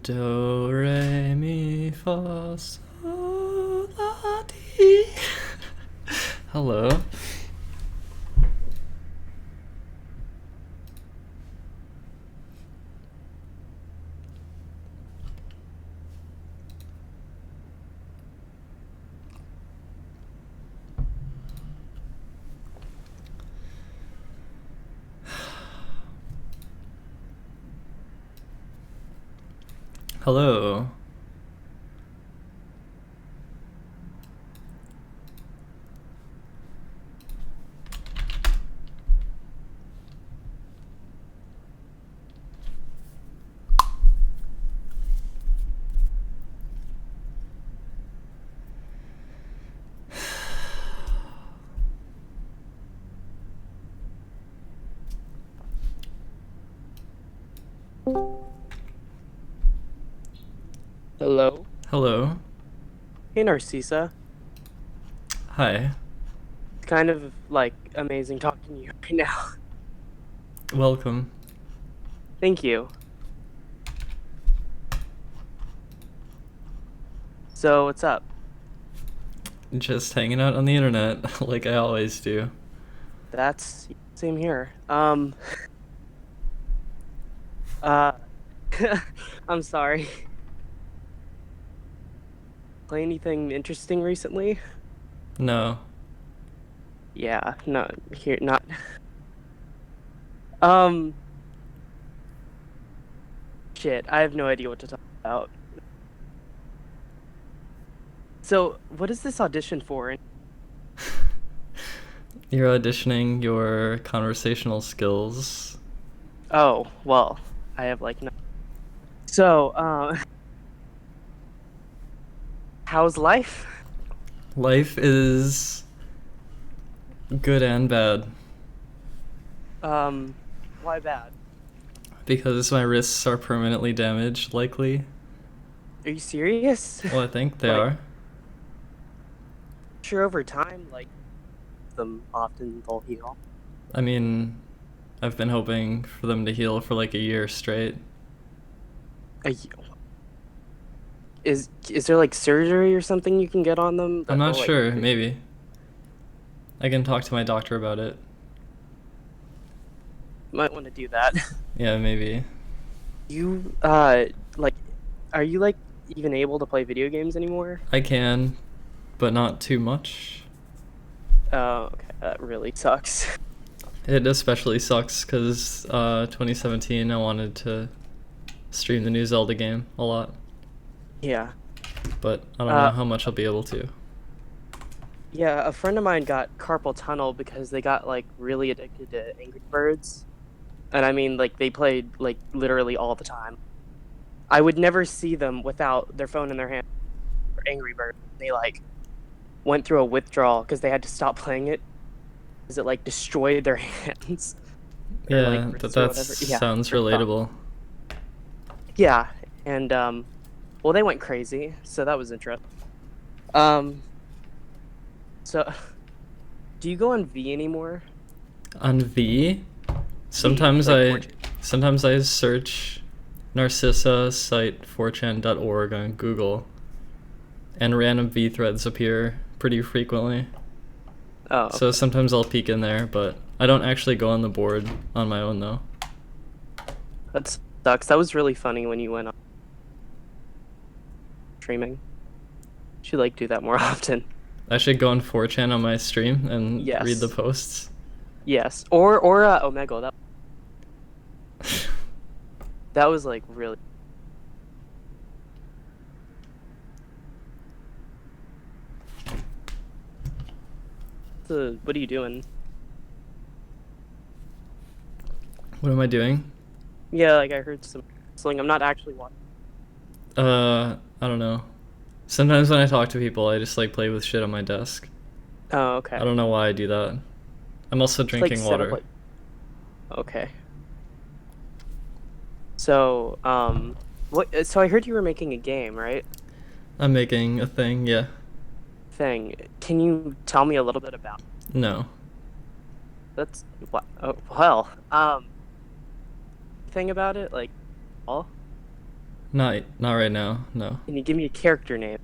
Do, re, mi, fa, sol, la, ti. Hello. Hello. Hello. Hello. Hey, Narcissa. Hi. It's kind of like amazing talking to you right now. Welcome. Thank you. So, what's up? Just hanging out on the internet like I always do. That's same here. Uh, I'm sorry. Play anything interesting recently? No. Yeah, not here, not. Um, shit, I have no idea what to talk about. So, what is this audition for? You're auditioning your conversational skills. Oh, well, I have like no. So, how's life? Life is good and bad Why bad? because my wrists are permanently damaged, likely. Are you serious? Well, I think they Like, are. sure, over time, like, them often they'll heal. I mean, I've been hoping for them to heal for like a year straight. Uh, is there like surgery or something you can get on them I'm that not they'll like sure, maybe. I can talk to my doctor about it. might want to do that. Yeah, maybe. You like are you like even able to play video games anymore? I can, but not too much. Oh, okay, that really sucks. It especially sucks because 2017 I wanted to stream the new Zelda game a lot, Yeah. but I don't know Uh how much I'll be able to. yeah, a friend of mine got carpal tunnel because they got like really addicted to Angry Birds. And I mean like they played like literally all the time. I would never see them without their phone in their hand for Angry Birds. They like went through a withdrawal because they had to stop playing it because it like destroyed their hands or like Yeah, wrists or that whatever. Yeah, sounds pretty tough. relatable. Yeah, and well, they went crazy, so that was interesting. Um, so do you go on V anymore? On V, V sometimes like I 4chan. sometimes I search Narcissa site 4chan.org on Google, and random V threads appear pretty frequently. Oh, So okay. sometimes I'll peek in there, but I don't actually go on the board on my own though. That sucks. That was really funny when you went on streaming. Should like do that more often. I should go on 4chan on my stream and read the Yes, posts. yes, or Omegle. That was like really. What are you doing? What am I doing? Yeah, like I heard some whistling. I'm not actually watching. I don't know. Sometimes when I talk to people, I just like play with shit on my desk. Oh, I okay. don't know why I do that. I'm also Just like drinking set up water. like okay. So, what? So I heard you were making a game, right? I'm making a thing, yeah. thing. Can you tell me a little bit about No. that's what? Oh, well, thing about it, like, all. Not right now. No. Can you give me a character name?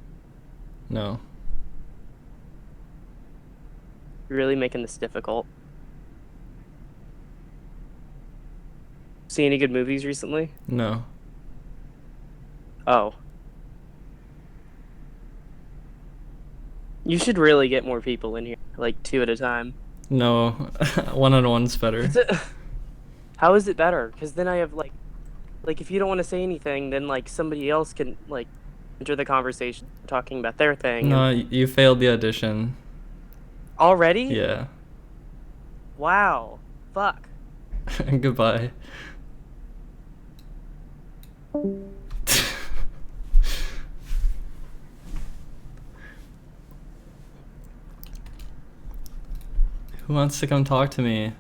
No. You're really making this difficult. See any good movies recently? No. Oh, you should really get more people in here, like two at a time. No. One-on-one's better. It's a, how is it better? Because then I have like if you don't want to say anything, then like somebody else can like enter the conversation talking about their thing and No, you failed the audition. already? Yeah. Wow. Fuck. Goodbye. Who wants to come talk to me?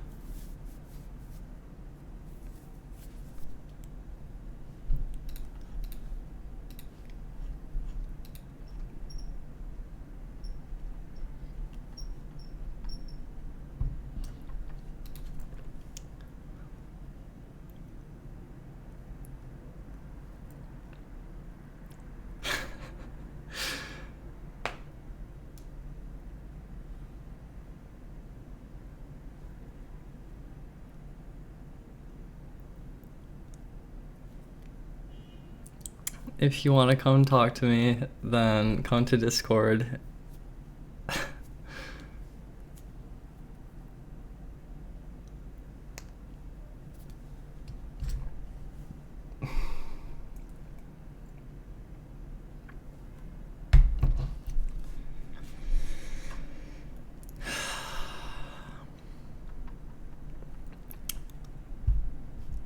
If you want to come talk to me, then come to Discord.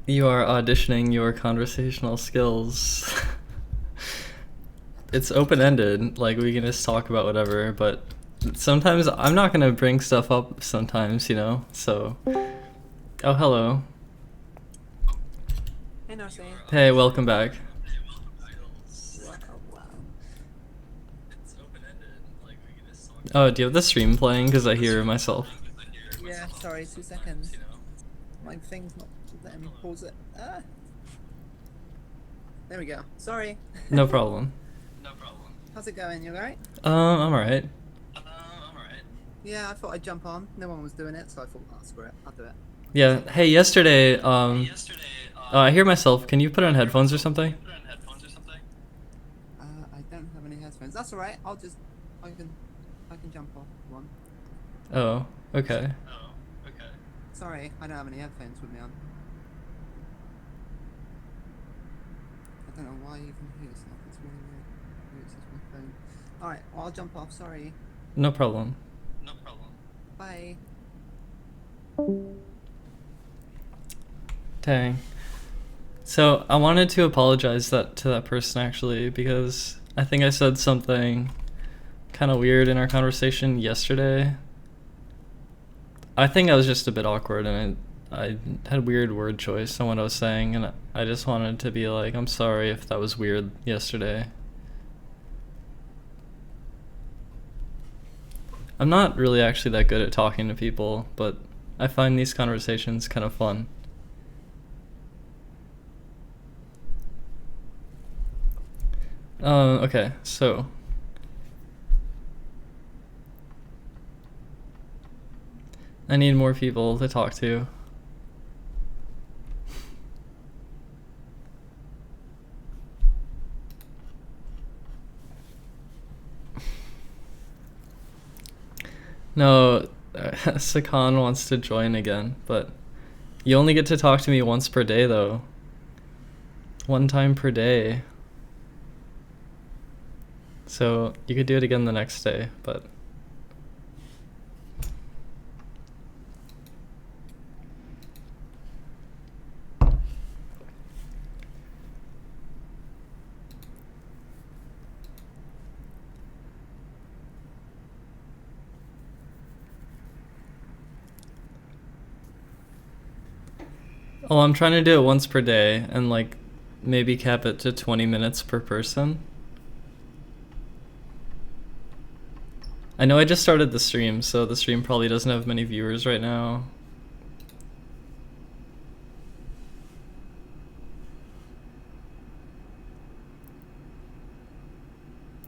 You are auditioning your conversational skills. It's open-ended, like we can just talk about whatever, but sometimes I'm not gonna bring stuff up sometimes, you know, so. Oh, hello. Hey, Narcy. Hey, welcome back. Wow. Oh, do you have the stream playing? Because I hear myself. Yeah, sorry, 2 seconds. My thing's not letting me pause it. Ah. There we go. Sorry. No problem. How's it going? You alright? I'm alright. Yeah, I thought I'd jump on. No one was doing it, so I thought, oh, screw it. I'll do it. Yeah, hey, yesterday, I hear myself. Can you put on headphones or something? I don't have any headphones. That's alright. I can jump off one. Oh, okay. Sorry, I don't have any headphones with me on. I don't know why you can hear yourself. It's really weird. Maybe it's just my phone. Alright, well, I'll jump off. Sorry. No problem. Bye. Dang. So I wanted to apologize to that person actually, because I think I said something kind of weird in our conversation yesterday. I think I was just a bit awkward and I had weird word choice on what I was saying, and I just wanted to be like, I'm sorry if that was weird yesterday. I'm not really actually that good at talking to people, but I find these conversations kind of fun. Okay, so I need more people to talk to. No, Sakan wants to join again, but you only get to talk to me once per day though. One time per day. So you could do it again the next day, but oh, I'm trying to do it once per day and like maybe cap it to 20 minutes per person. I know I just started the stream, so the stream probably doesn't have many viewers right now.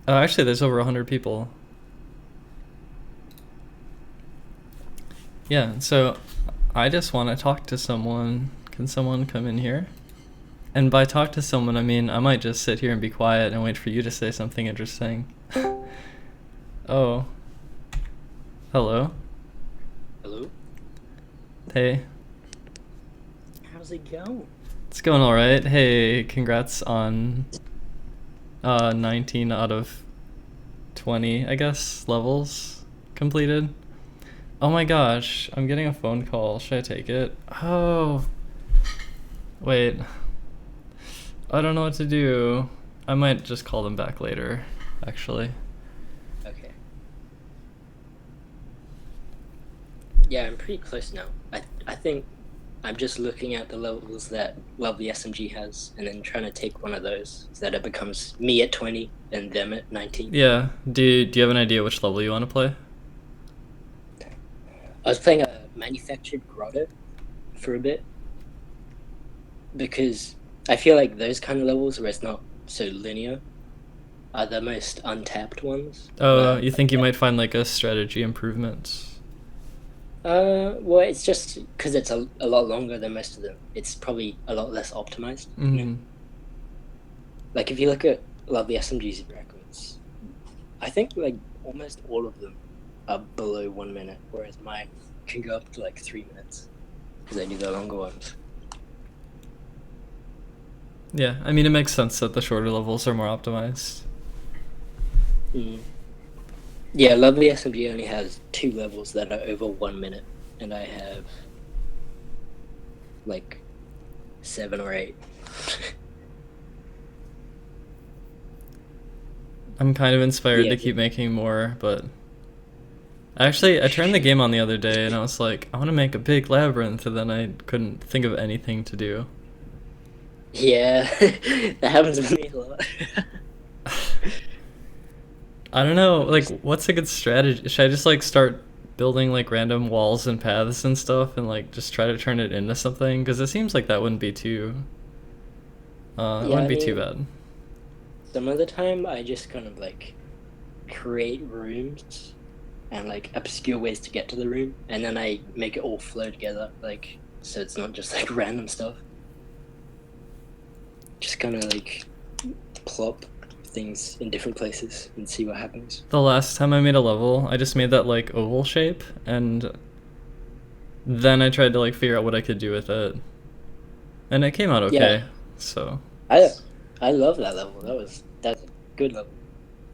Oh, actually, there's over 100 people. Yeah, so I just want to talk to someone. Can someone come in here? And by talk to someone, I mean I might just sit here and be quiet and wait for you to say something interesting. Oh. Hello. Hello? Hey. How's it going? It's going alright. Hey, congrats on 19 out of 20, I guess, levels completed. Oh my gosh, I'm getting a phone call. Should I take it? Oh. Wait. I don't know what to do. I might just call them back later, actually. Okay. Yeah, I'm pretty close now. I think I'm just looking at the levels that Lovely SMG has and then trying to take one of those so that it becomes me at 20 and them at 19. Yeah. Do you have an idea which level you want to play? I was playing a manufactured grotto for a bit because I feel like those kind of levels where it's not so linear are the most untapped ones. Oh, you think you might find like a strategy improvement? Well, it's just because it's a lot longer than most of them. It's probably a lot less optimized. You know? Like if you look at Lovely SMG's records, I think like almost all of them are below 1 minute, whereas mine can go up to like 3 minutes because I do the longer ones. Yeah, I mean it makes sense that the shorter levels are more optimized. Yeah, Lovely SMG only has 2 levels that are over 1 minute, and I have like 7 or 8. I'm kind of inspired Yeah. to keep making more, but actually I turned the game on the other day and I was like, I want to make a big labyrinth, and then I couldn't think of anything to do. Yeah, that happens to me a lot. I don't know, like what's a good strategy? Should I just like start building like random walls and paths and stuff and like just try to turn it into something? Because it seems like that wouldn't be too it wouldn't be too bad. Some of the time I just kind of like create rooms and like obscure ways to get to the room, and then I make it all flow together, like so it's not just like random stuff. Just kind of like plop things in different places and see what happens. The last time I made a level, I just made that like oval shape, and then I tried to like figure out what I could do with it, and it came out okay. Yeah. So I love that level. That's a good level.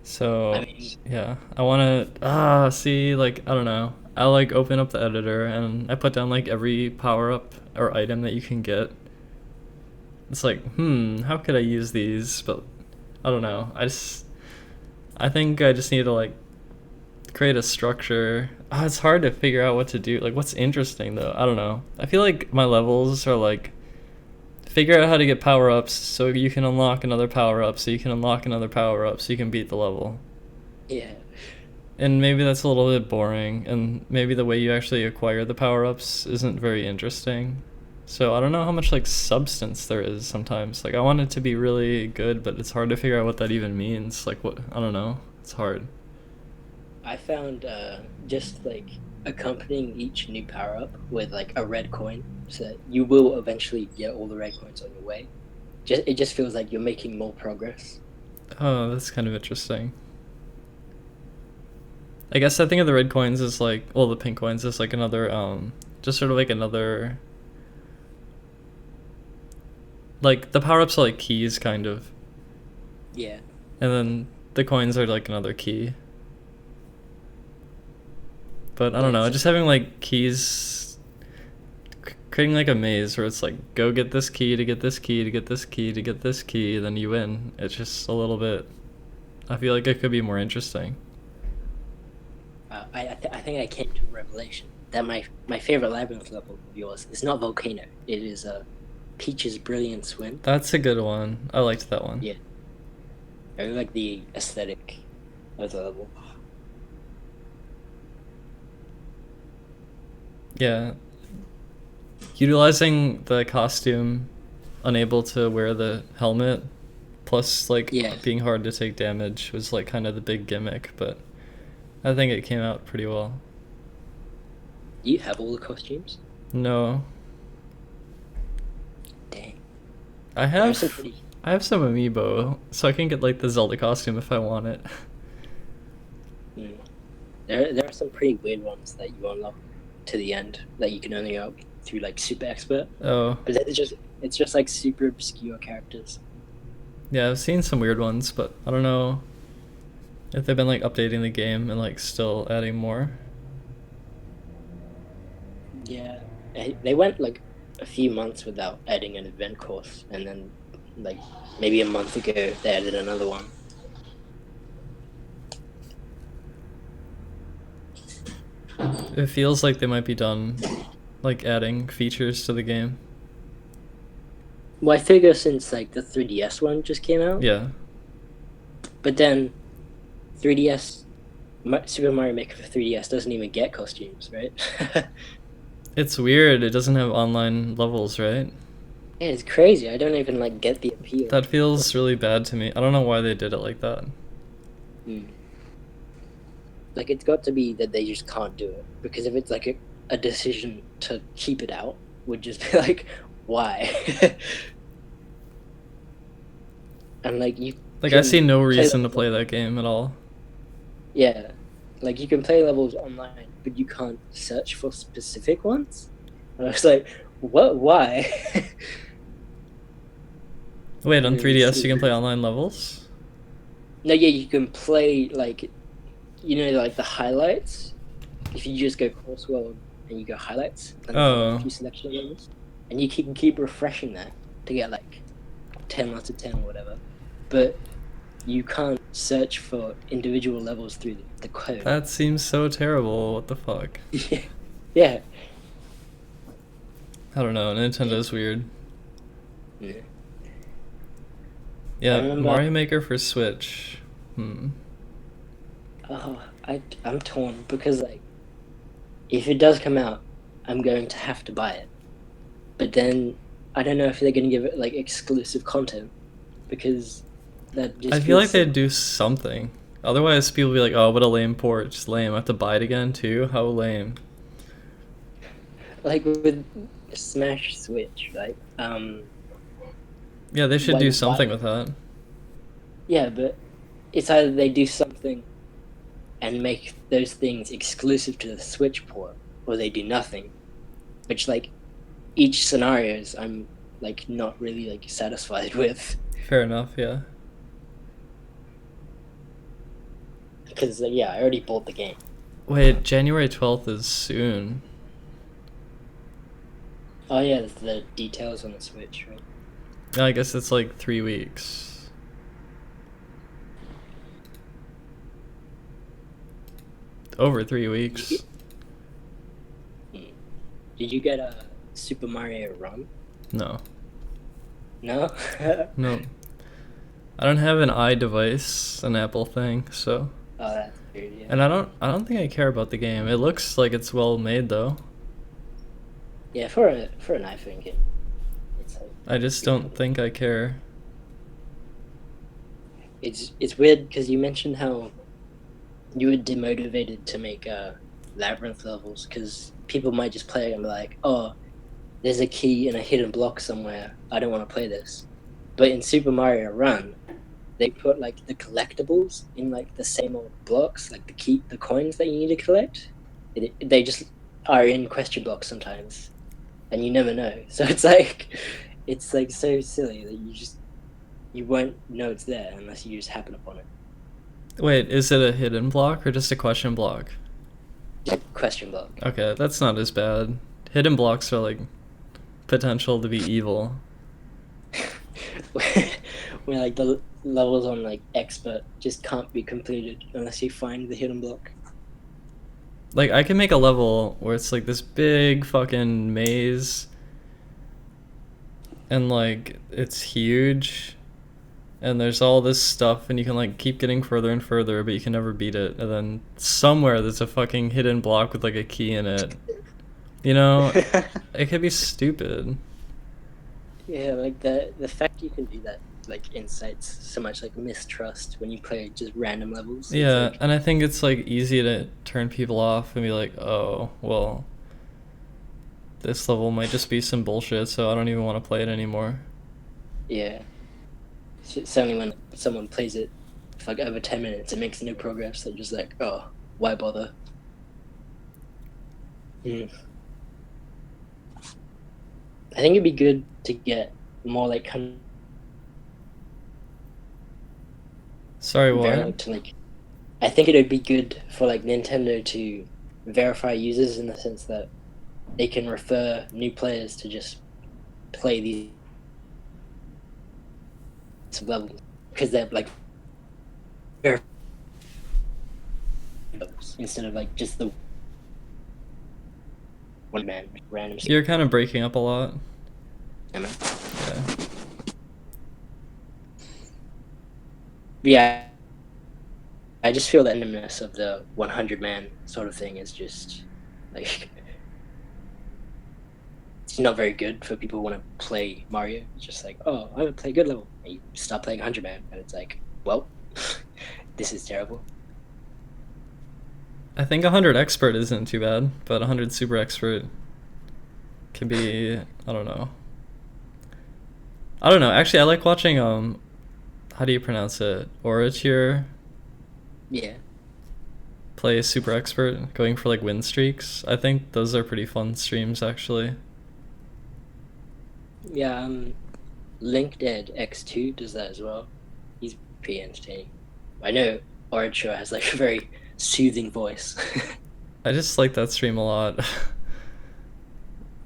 So I mean, yeah, I want to see, like I don't know. I like open up the editor and I put down like every power up or item that you can get. It's like, how could I use these? But I don't know. I think I just need to like create a structure. It's hard to figure out what to do. Like what's interesting though? I don't know. I feel like my levels are like figure out how to get power-ups so you can unlock another power-up, so you can unlock another power-up, so you can beat the level. yeah. And maybe that's a little bit boring, and maybe the way you actually acquire the power-ups isn't very interesting. So I don't know how much like substance there is sometimes. Like I want it to be really good, but it's hard to figure out what that even means. Like what, I don't know. It's hard. I found just like accompanying each new power up with like a red coin, so that you will eventually get all the red coins on your way. It just feels like you're making more progress. Oh, that's kind of interesting. I guess I think of the red coins as like, well, the pink coins as like another, just sort of like another, like the power-ups are like keys kind of. Yeah. And then the coins are like another key. But I don't know, just having like keys, creating like a maze where it's like, go get this key to get this key to get this key to get this key, then you win. It's just a little bit, I feel like it could be more interesting. I think I came to a revelation that my favorite labyrinth level of yours is not Volcano. It is Peach's Brilliant Swim. That's a good one. I liked that one. Yeah. I really like the aesthetic of the level. Yeah. Utilizing the costume, unable to wear the helmet, plus like Yeah. being hard to take damage was like kind of the big gimmick, but I think it came out pretty well. Do you have all the costumes? No. Dang. I There are some have pretty. I have some amiibo, so I can get like the Zelda costume if I want it. Mm. There are some pretty weird ones that you unlock to the end that you can only unlock through like super expert. Oh. But it's just like super obscure characters. Yeah, I've seen some weird ones, but I don't know if they've been like updating the game and like still adding more. Yeah, they went like a few months without adding an event course, and then like maybe a month ago they added another one. It feels like they might be done like adding features to the game. Well, I figure since like the 3DS one just came out, Yeah. but then 3DS Super Mario Maker for 3DS doesn't even get costumes, right? It's weird. It doesn't have online levels, right? Yeah, it's crazy. I don't even like get the appeal. That feels really bad to me. I don't know why they did it like that. Like it's got to be that they just can't do it, because if it's like a decision to keep it out, would just be like, why? And like you Like I see no play reason to levels- play that game at all. Yeah, like you can play levels online, but you can't search for specific ones. And I was like, what? Why? Wait, on It's 3DS you can super- play online levels? No, yeah, you can play like, like the highlights. If you just go course world and you go highlights, and Oh. a few selection levels, and you can keep refreshing that to get like 10 out of 10 or whatever, but you can't search for individual levels through the code. That seems so terrible. What the fuck? Yeah. I don't know. Nintendo's weird. Yeah. Yeah, I remember- Mario Maker for Switch. Oh, I'm torn because like, if it does come out, I'm going to have to buy it. But then I don't know if they're going to give it like exclusive content, because that just I feel like feels they'd do something. Otherwise, people would be like, "Oh, what a lame port! Just lame. I have to buy it again too. How lame." like with Smash Switch, right? Yeah, they should Why- do something why- with that. Yeah, but it's either they do something and make those things exclusive to the Switch port, or they do nothing. Which like each scenarios I'm like not really like satisfied with, Fair enough. Yeah. because yeah, I already bought the game. Wait, January 12th is soon. Oh yeah, the details on the Switch, right? I guess it's like 3 weeks. Over 3 weeks. Did you get a Super Mario Run? No. No. No. I don't have an iDevice, an Apple thing, so. Oh, that's weird. Yeah. And I don't think I care about the game. It looks like it's well made though. Yeah, for an iPhone game, it's like, I just don't think I care. it's weird because you mentioned how you were demotivated to make labyrinth levels because people might just play it and be like, oh, there's a key and a hidden block somewhere. I don't want to play this. But in Super Mario Run, they put like the collectibles in like the same old blocks, like the coins that you need to collect. They just are in question blocks sometimes, and you never know. So it's like so silly that you won't know it's there unless you just happen upon it. Wait, is it a hidden block or just a question block? Question block. Okay, that's not as bad. Hidden blocks are like potential to be evil. Where like the levels on like expert just can't be completed unless you find the hidden block. Like I can make a level where it's like this big fucking maze and like it's huge and there's all this stuff and you can like keep getting further and further but you can never beat it, and then somewhere there's a fucking hidden block with like a key in it You know, it could be stupid. Yeah, like the fact you can do that like incites so much like mistrust when you play just random levels. It's Yeah, like, and I think it's like easy to turn people off and be like, oh, well, this level might just be some bullshit, so I don't even want to play it anymore. yeah. It's only when someone plays it for like over 10 minutes, it makes no progress. They're just like, oh, why bother? Mm. I think it'd be good to get more like kind Sorry, of what? to like. I think it'd be good for like Nintendo to verify users in the sense that they can refer new players to just play these levels because they're like verified levels instead of like just the one man random. You're kind of breaking up a lot. Am I? Yeah. Yeah, I just feel the randomness of the 100-man sort of thing is just like it's not very good for people who want to play Mario. It's just like, oh, I'm gonna play a good level, and you stop playing 100-man, and it's like, well, this is terrible. I think 100 expert isn't too bad, but 100 super expert can be, I don't know. I don't know. Actually, I like watching how do you pronounce it? Orature Yeah, play super expert, going for like win streaks. I think those are pretty fun streams actually. yeah. LinkedIn X2 does that as well. He's pretty entertaining. I know Orature has like a very soothing voice. I just like that stream a lot.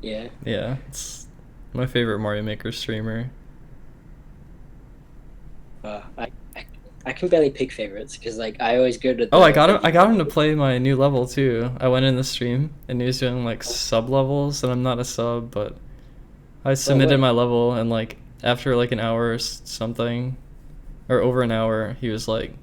Yeah. Yeah, it's my favorite Mario Maker streamer. Uh, I, I I can barely pick favorites because like I always go to the. Oh, I got him. I got him to play my new level too. I went in the stream and he was doing like sub levels, and I'm not a sub, but I submitted my level, and like after like an hour or something, or over an hour, he was like,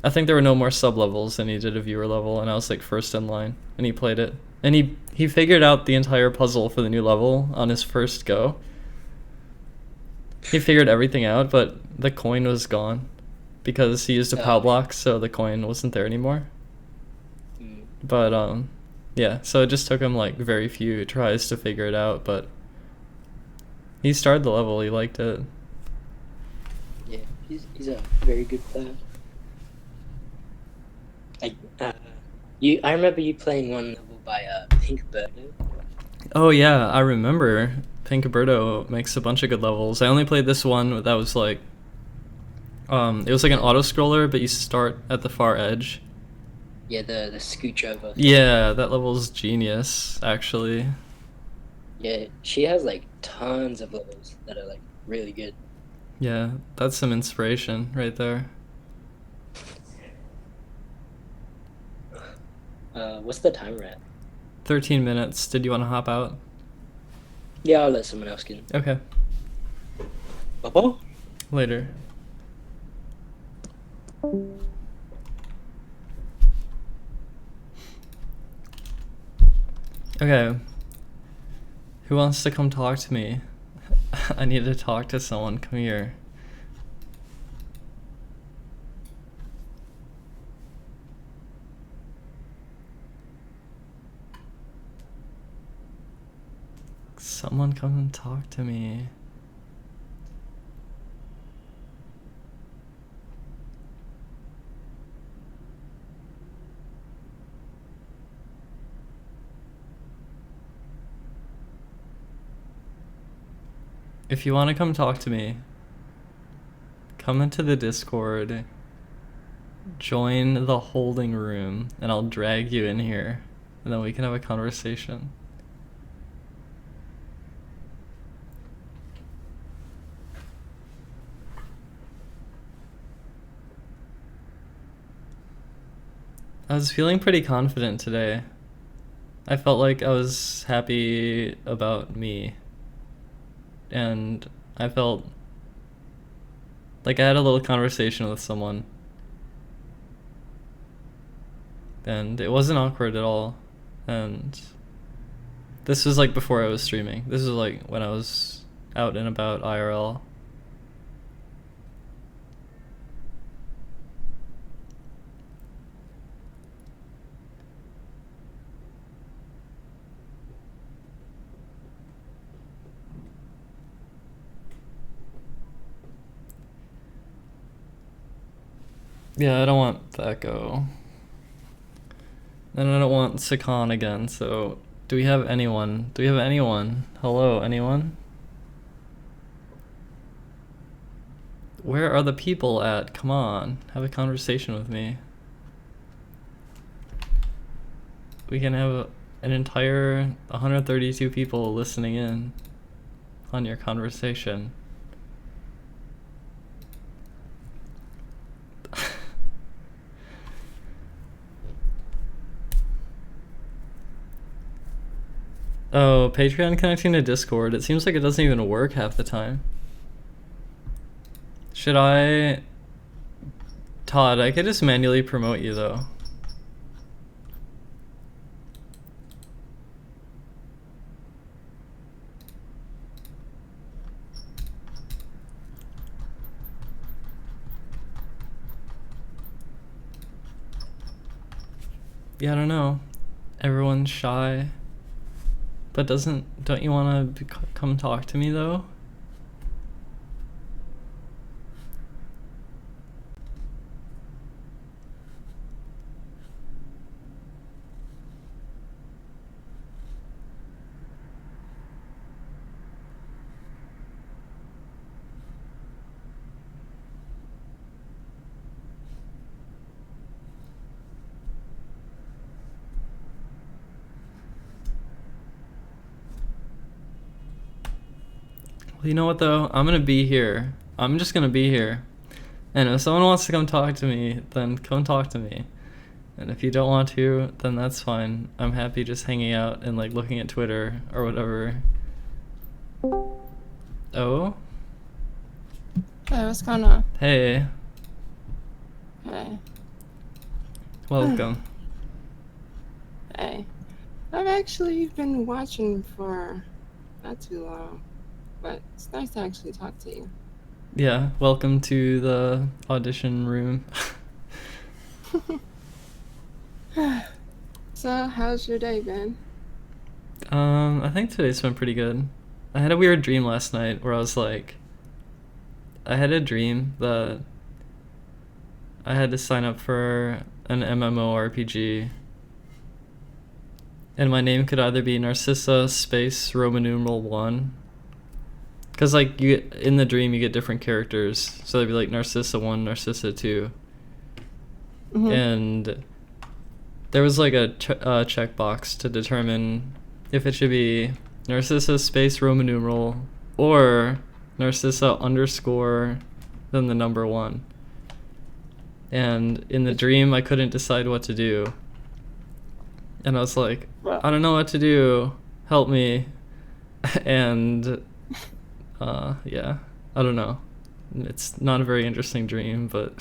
I think there were no more sub levels, and he did a viewer level, and I was like first in line, and he played it, and he figured out the entire puzzle for the new level on his first go. He figured everything out, but the coin was gone because he used a POW block, so the coin wasn't there anymore. But yeah, so it just took him like very few tries to figure it out, but he started the level, he liked it. Yeah, he's a very good player. I remember you playing one level by Pink Birdo. Oh yeah, I remember. Pink Birdo makes a bunch of good levels. I only played this one that was like it was like an auto scroller, but you start at the far edge. Yeah, the scooch over thing. Yeah, that level's genius, actually. Yeah, she has like tons of levels that are like really good. Yeah, that's some inspiration right there. What's the timer at? 13 minutes. Did you want to hop out? Yeah, I'll let someone else get. Okay. Bye-bye. Later. Okay. Who wants to come talk to me? I need to talk to someone. Come here. Someone come and talk to me. If you want to come talk to me, come into the Discord, join the holding room, and I'll drag you in here, and then we can have a conversation. I was feeling pretty confident today. I felt like I was happy about me. And I felt like I had a little conversation with someone. And it wasn't awkward at all. And this was like before I was streaming. This was like when I was out and about IRL. Yeah, I don't want that go. And I don't want Sakan again, so do we have anyone? Do we have anyone? Hello, anyone? Where are the people at? Come on, have a conversation with me. We can have an entire 132 people listening in on your conversation. Oh, Patreon connecting to Discord. It seems like it doesn't even work half the time. Should I... Todd, I could just manually promote you though. Yeah, I don't know. Everyone's shy. But don't you want to come talk to me though? Well, you know what though? I'm gonna be here. I'm just gonna be here. And if someone wants to come talk to me, then come talk to me. And if you don't want to, then that's fine. I'm happy just hanging out and like looking at Twitter or whatever. Oh? Hey, what's going on? Hey. Hey. Welcome. Hey. I've actually been watching for not too long, but it's nice to actually talk to you. Yeah, welcome to the audition room. So, how's your day been? I think today's been pretty good. I had a weird dream last night where I was like, I had a dream that I had to sign up for an MMORPG, and my name could either be Narcissa space Roman numeral 1, because like in the dream you get different characters, so there'd be like Narcissa 1, Narcissa 2, Mm-hmm. and there was like a checkbox to determine if it should be Narcissa space Roman numeral or Narcissa underscore then the number 1. And in the dream I couldn't decide what to do. And I was like, Well, I don't know what to do. Help me. And yeah, I don't know. It's not a very interesting dream, but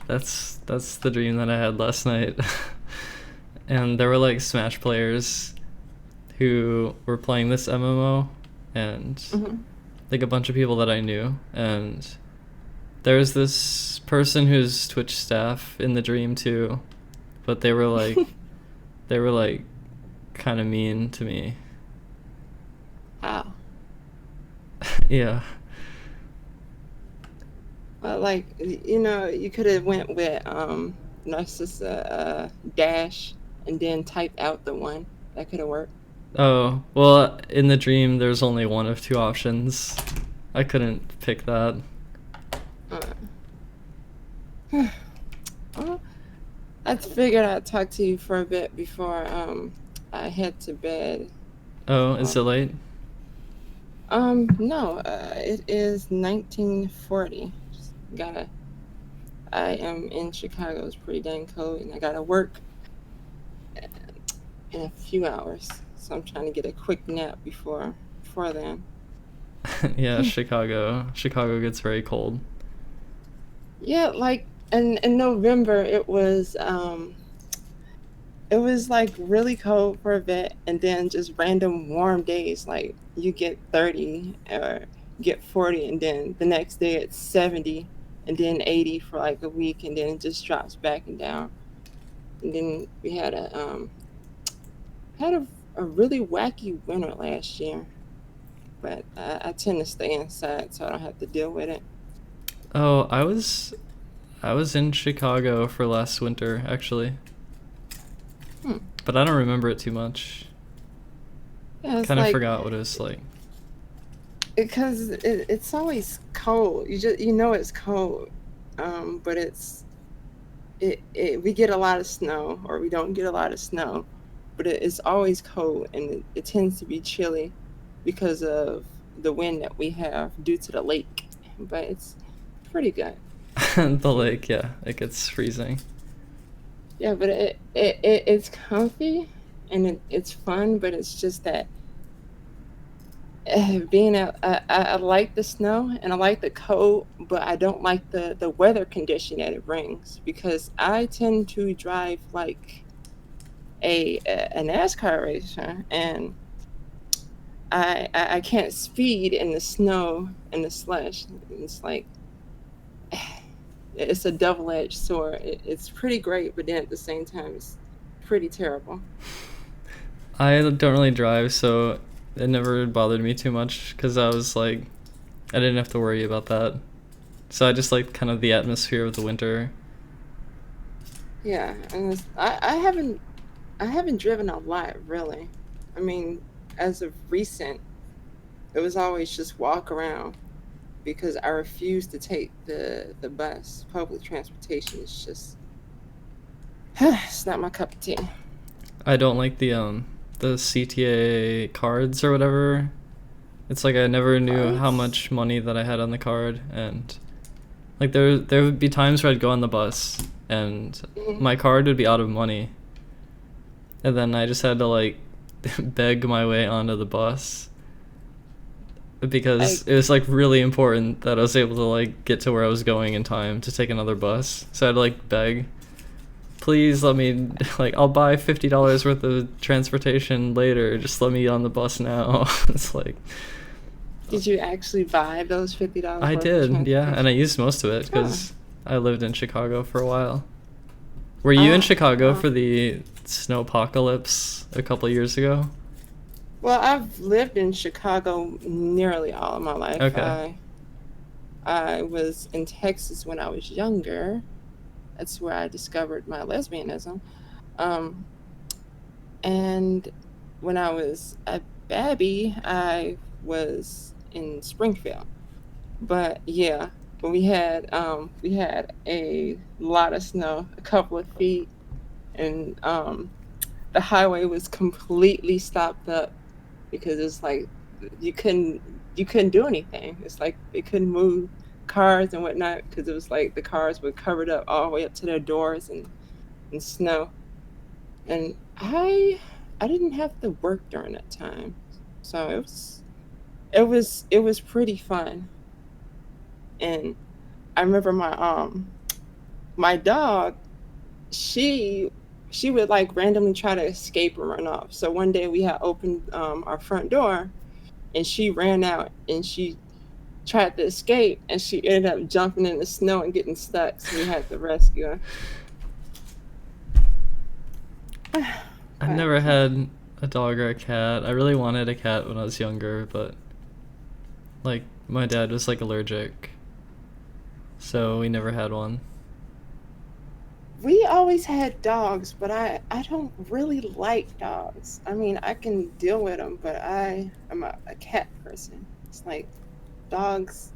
that's the dream that I had last night. And there were like Smash players who were playing this MMO, and mm-hmm. like a bunch of people that I knew, and there's this person who's Twitch staff in the dream too, but they were like kind of mean to me. How? Yeah. Well, like, you could have went with Narcissa dash and then typed out the 1. That could have worked. Oh, well, in the dream there's only one of 2 options. I couldn't pick that. Well, I figured I'd talk to you for a bit before I head to bed. Oh, is it late? No, it is 1940. I am in Chicago. It's pretty dang cold, and I gotta work in a few hours. So I'm trying to get a quick nap before then. Yeah, Chicago gets very cold. Yeah, like in November it was it was like really cold for a bit, and then just random warm days. Like you get 30 or get 40, and then the next day it's 70, and then 80 for like a week, and then it just drops back and down. And then we had a really wacky winter last year, but I tend to stay inside so I don't have to deal with it. Oh, I was in Chicago for last winter actually, Hmm. but I don't remember it too much. Yeah, it's Kind of like forgot what it was like. because it's always cold. You know it's cold, but we get a lot of snow or we don't get a lot of snow, but it's always cold and it tends to be chilly because of the wind that we have due to the lake. But it's pretty good. The lake, yeah, it gets freezing. Yeah, but it's comfy and it's fun, but it's just that being out, I like the snow and I like the cold, but I don't like the weather condition that it brings because I tend to drive like a NASCAR racer, and I can't speed in the snow and the slush. It's like it's a double-edged sword. It's pretty great, but then at the same time, it's pretty terrible. I don't really drive, so it never bothered me too much because I was like, I didn't have to worry about that. So I just like kind of the atmosphere of the winter. Yeah, and I haven't driven a lot really. I mean, as of recent, it was always just walk around because I refuse to take the bus. Public transportation is just it's not my cup of tea. I don't like the CTA cards or whatever. It's like I never knew how Cards? much money that I had on the card, and like there would be times where I'd go on the bus and Mhm. my card would be out of money, and then I just had to like beg my way onto the bus because I it was like really important that I was able to like get to where I was going in time to take another bus. So I'd like beg, please let me, like, I'll buy $50 worth of transportation later. Just let me on the bus now. It's like, Did you actually buy those $50 I worth of did, yeah, and I transportation? used most of it Oh, because I lived in Chicago for a while. Were you in oh, Chicago well. for the snowpocalypse a couple years ago? Well, I've lived in Chicago nearly all of my life. Okay. I was in Texas when I was younger. That's where I discovered my lesbianism. Um, and when I was a baby, I was in Springfield. But yeah, when we had a lot of snow, a couple of feet, and the highway was completely stopped up because it's like you couldn't do anything. It's like they couldn't move cars and whatnot because it was like the cars were covered up all the way up to their doors and snow. And I didn't have to work during that time, so it was pretty fun. And I remember my dog, she she would like randomly try to escape and run off. So one day we had opened our front door and she ran out and she tried to escape and she ended up jumping in the snow and getting stuck. So we had to rescue her. I've But never had a dog or a cat. I really wanted a cat when I was younger, but like my dad was like allergic, so we never had one. we always had dogs, but I don't really like dogs. I mean, I can deal with them, but I am a cat person. It's like dogs,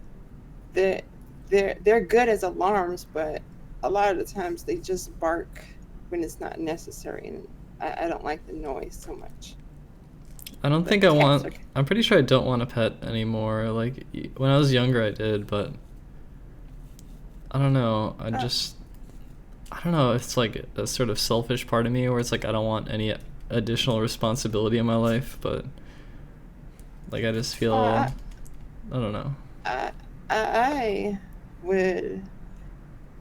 they're they're good as alarms, but a lot of the times they just bark when it's not necessary, and I don't like the noise so much. I don't think But I cats want. are I'm pretty sure I don't want a pet anymore. Like when I was younger, I did, but I don't know. uh, I don't know. It's like a sort of selfish part of me where it's like I don't want any additional responsibility in my life, but like I just uh, feel. I don't know. I I would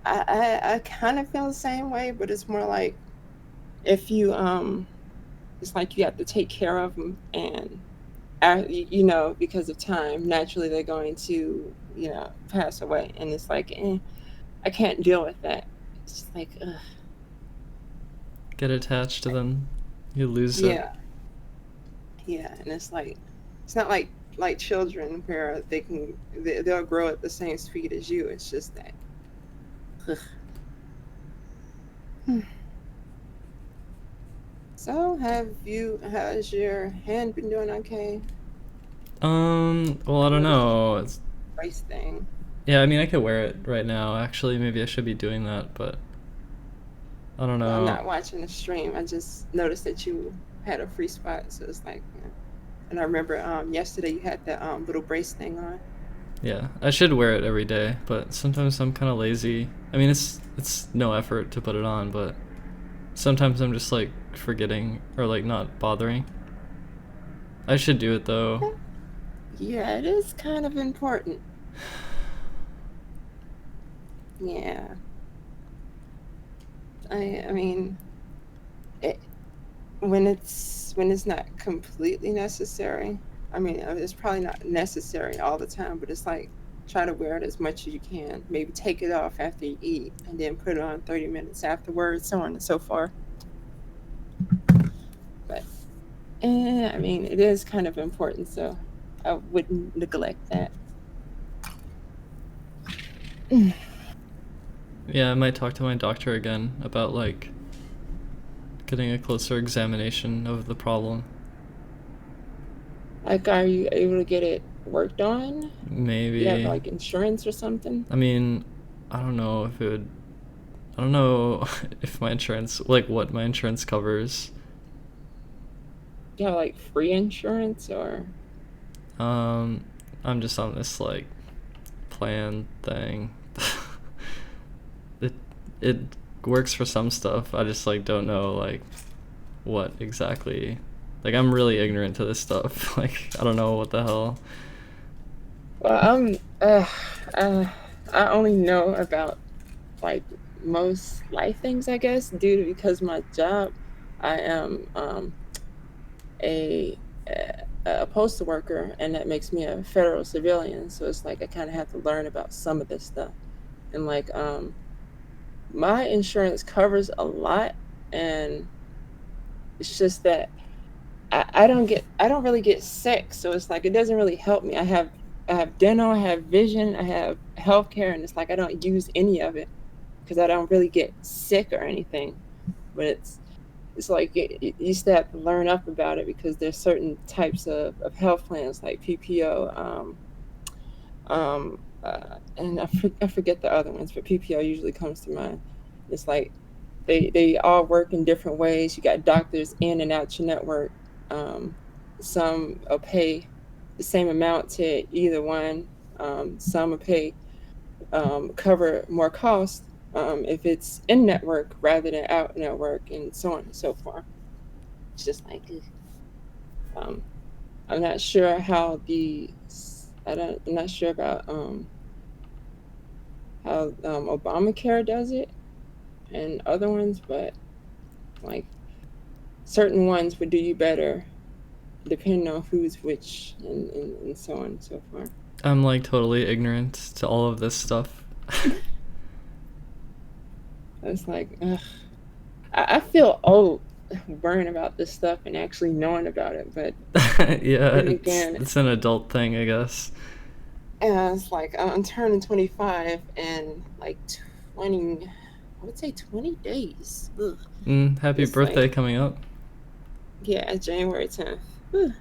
I kind of feel the same way, but it's more like if you it's like you have to take care of them, and because of time, naturally they're going to pass away, and it's like I can't deal with that. It's just like ugh. Get attached to them, you lose it. Yeah, and it's like it's not like children where they'll grow at the same speed as you. It's just that. Ugh. So has your hand been doing okay? Well, I don't know. It's, Race thing. yeah, I mean, I could wear it right now. Actually, maybe I should be doing that, but I don't Well, I'm know. not watching the stream. I just noticed that you had a free spot, so it's like, and I remember yesterday you had that little brace thing on. Yeah, I should wear it every day, but sometimes I'm kind of lazy. I mean, it's no effort to put it on, but sometimes I'm just like forgetting or like not bothering. I should do it though. Yeah, it is kind of important. Yeah. I mean, when it's not completely necessary. I mean, it's probably not necessary all the time, but it's like try to wear it as much as you can. Maybe take it off after you eat, and then put it on 30 minutes afterwards, so on and so forth. But I mean, it is kind of important, so I wouldn't neglect that. Yeah, I might talk to my doctor again about like getting a closer examination of the problem. Like, are you able to get it worked on? Maybe. You have like insurance or something? I mean, I don't know if it would. I don't know if my insurance, like what my insurance covers. You have like free insurance or? I'm just on this like plan thing. it works for some stuff. I just like don't know like what exactly. Like I'm really ignorant to this stuff. Like I don't know what the hell. Well, I only know about like most life things, I guess, because my job, I am a postal worker, and that makes me a federal civilian. So it's like I kind of have to learn about some of this stuff, and like my insurance covers a lot, and it's just that I don't really get sick, so it's like it doesn't really help me. I have dental, I have vision, I have healthcare, and it's like I don't use any of it because I don't really get sick or anything. But it's like you still have to learn up about it because there's certain types of health plans like PPO, and I forget the other ones, but PPO usually comes to mind. It's like they all work in different ways. You got doctors in and out your network. Some will pay the same amount to either one. Some will pay cover more cost if it's in network rather than out network, and so on and so forth. It's just like I'm not sure how I'm not sure about how Obamacare does it and other ones, but like certain ones would do you better depending on who's which, and so on and so forth. I'm like totally ignorant to all of this stuff. It's like, ugh. I feel old worrying about this stuff and actually knowing about it, but yeah, again, it's an adult thing, I guess. and it's like I'm turning 25 in like 20, I would say 20 days. Ugh. Happy It's birthday like, coming up. yeah, January 10th. Whew.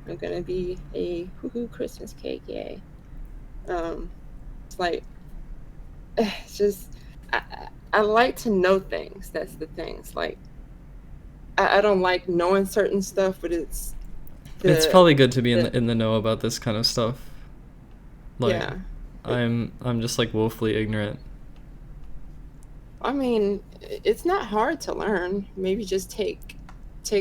I'm gonna be a woohoo Christmas cake, yay. It's like, it's just I like to know things. That's the thing. It's like I don't like knowing certain stuff, but it's probably good to be in the know about this kind of stuff. Like, yeah. I'm just like woefully ignorant. I mean, it's not hard to learn. Maybe just take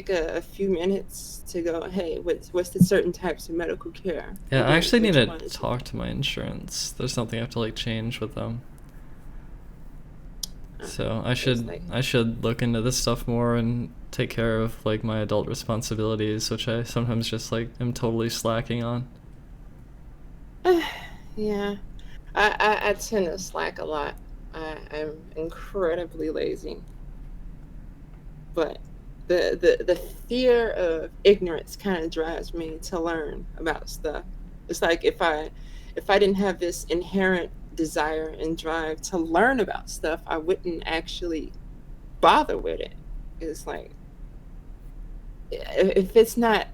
a few minutes to go, hey, what's the certain types of medical care? Yeah, I actually need to talk to my insurance. There's something I have to like change with them. So like, I should look into this stuff more and take care of like my adult responsibilities, which I sometimes just like am totally slacking on. yeah, I tend to slack a lot. I'm incredibly lazy, but the fear of ignorance kind of drives me to learn about stuff. It's like if I didn't have this inherent desire and drive to learn about stuff, I wouldn't actually bother with it. It's like if it's not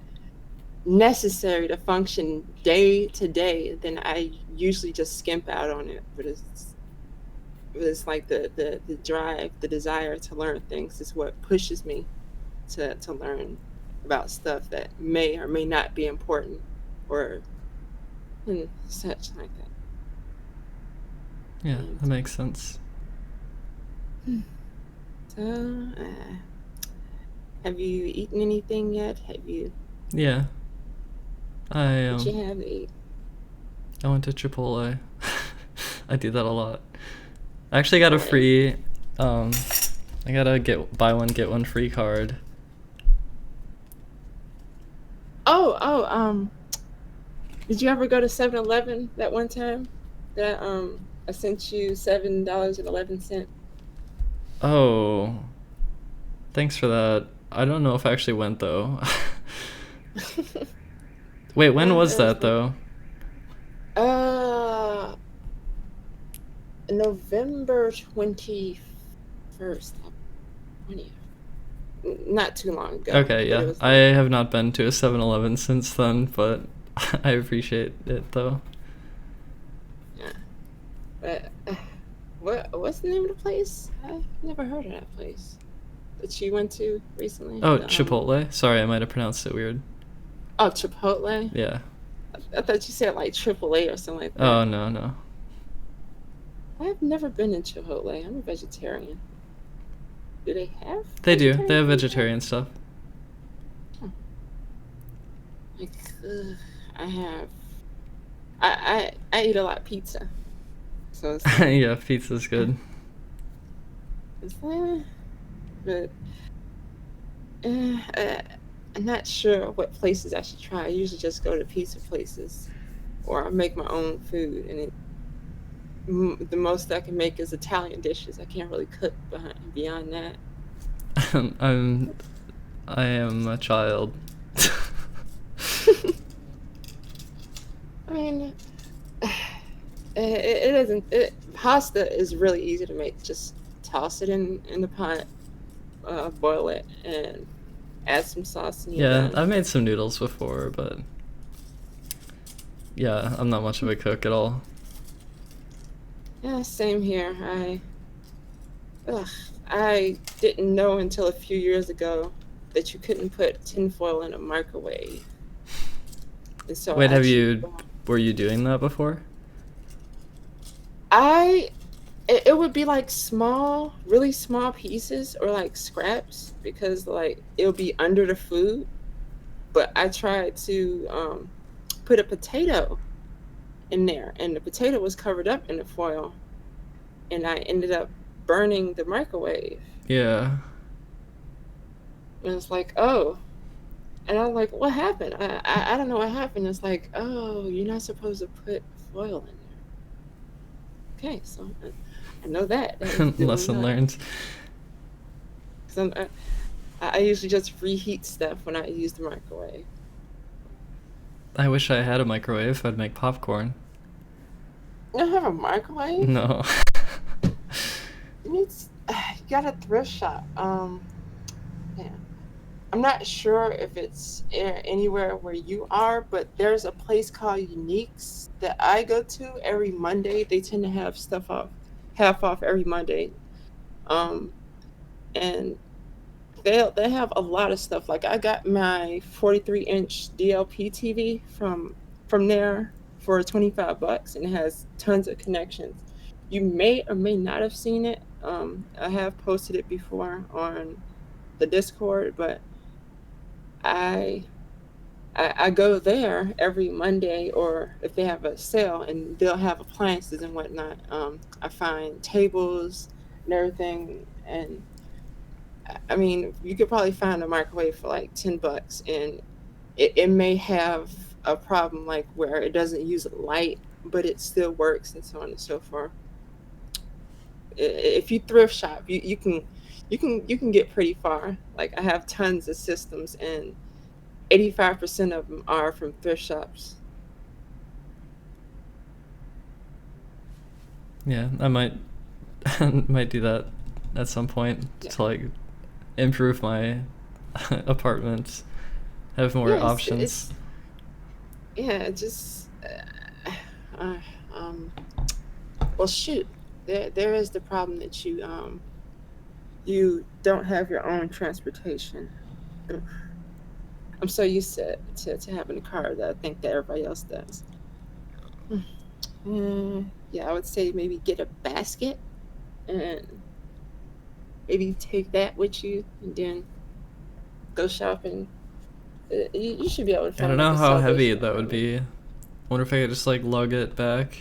necessary to function day to day, then I usually just skimp out on it. But it's like the drive, the desire to learn things is what pushes me to learn about stuff that may or may not be important or such like that. Yeah, And that makes sense. so, have you eaten anything yet? Have you? Yeah. I What you have to eat? I went to Chipotle. I do that a lot. I actually got a Right. free I got a buy one get one free card. Oh, did you ever go to 7-Eleven that one time? That I sent you $7.11. Oh, thanks for that. I don't know if I actually went though. Wait, when was It was that though? uh November 21st, 20th. Not too long ago, Okay, but it yeah. was I like, have not been to a 7-Eleven since then, but I appreciate it though. yeah. But what's the name of the place? I've never heard of that place that you went to recently. Oh, Chipotle? Sorry, I might have pronounced it weird. Oh, Chipotle. Yeah. I thought you said like AAA or something like that. Oh, no. I've never been in Chipotle. I'm a vegetarian. Do they have? They do. They have food? vegetarian stuff. Like, I have. I eat a lot of pizza, so it's like, Yeah, pizza's good. it's, but I'm not sure what places I should try. I usually just go to pizza places, or I make my own food, and the most I can make is Italian dishes. I can't really cook beyond that. I am a child. I mean, it isn't. Pasta is really easy to make. Just toss it in the pot, boil it, and add some sauce, and you're Yeah, done. I've made some noodles before, but yeah, I'm not much of a cook at all. Yeah, same here. I didn't know until a few years ago that you couldn't put tinfoil in a microwave. And so Wait, I were you doing that before? it would be like small, really small pieces or like scraps because like it'll be under the food. But I tried to put a potato in there, and the potato was covered up in the foil, and I ended up burning the microwave. Yeah. And it's like, oh, and I was like, what happened? I don't know what happened. It's like, oh, you're not supposed to put foil in there. Okay, so I know that. Lesson learned. I usually just reheat stuff when I use the microwave. I wish I had a microwave. I'd make popcorn. You don't have a microwave? No. You got a thrift shop. Yeah. I'm not sure if it's anywhere where you are, but there's a place called Uniques that I go to every Monday. They tend to have stuff half off every Monday. Um, and they have a lot of stuff. Like I got my 43-inch DLP TV from there for $25, and it has tons of connections. You may or may not have seen it. I have posted it before on the Discord, but I I go there every Monday, or if they have a sale, and they'll have appliances and whatnot. I find tables, and everything. And I mean, you could probably find a microwave for like $10, and it may have a problem like where it doesn't use light, but it still works, and so on and so forth. If you thrift shop, you can get pretty far. Like I have tons of systems, and 85% of them are from thrift shops. Yeah, I might might do that at some point Yeah. to like improve my apartment, have more Yeah, options. yeah, just uh, um well, shoot. There is the problem that you don't have your own transportation. Ugh. I'm so used to having a car that I think that everybody else does. Yeah, I would say maybe get a basket and maybe take that with you, and then go shopping. You should be able to I don't find like know a how heavy Salvation that would Army. be. I wonder if I could just like lug it back.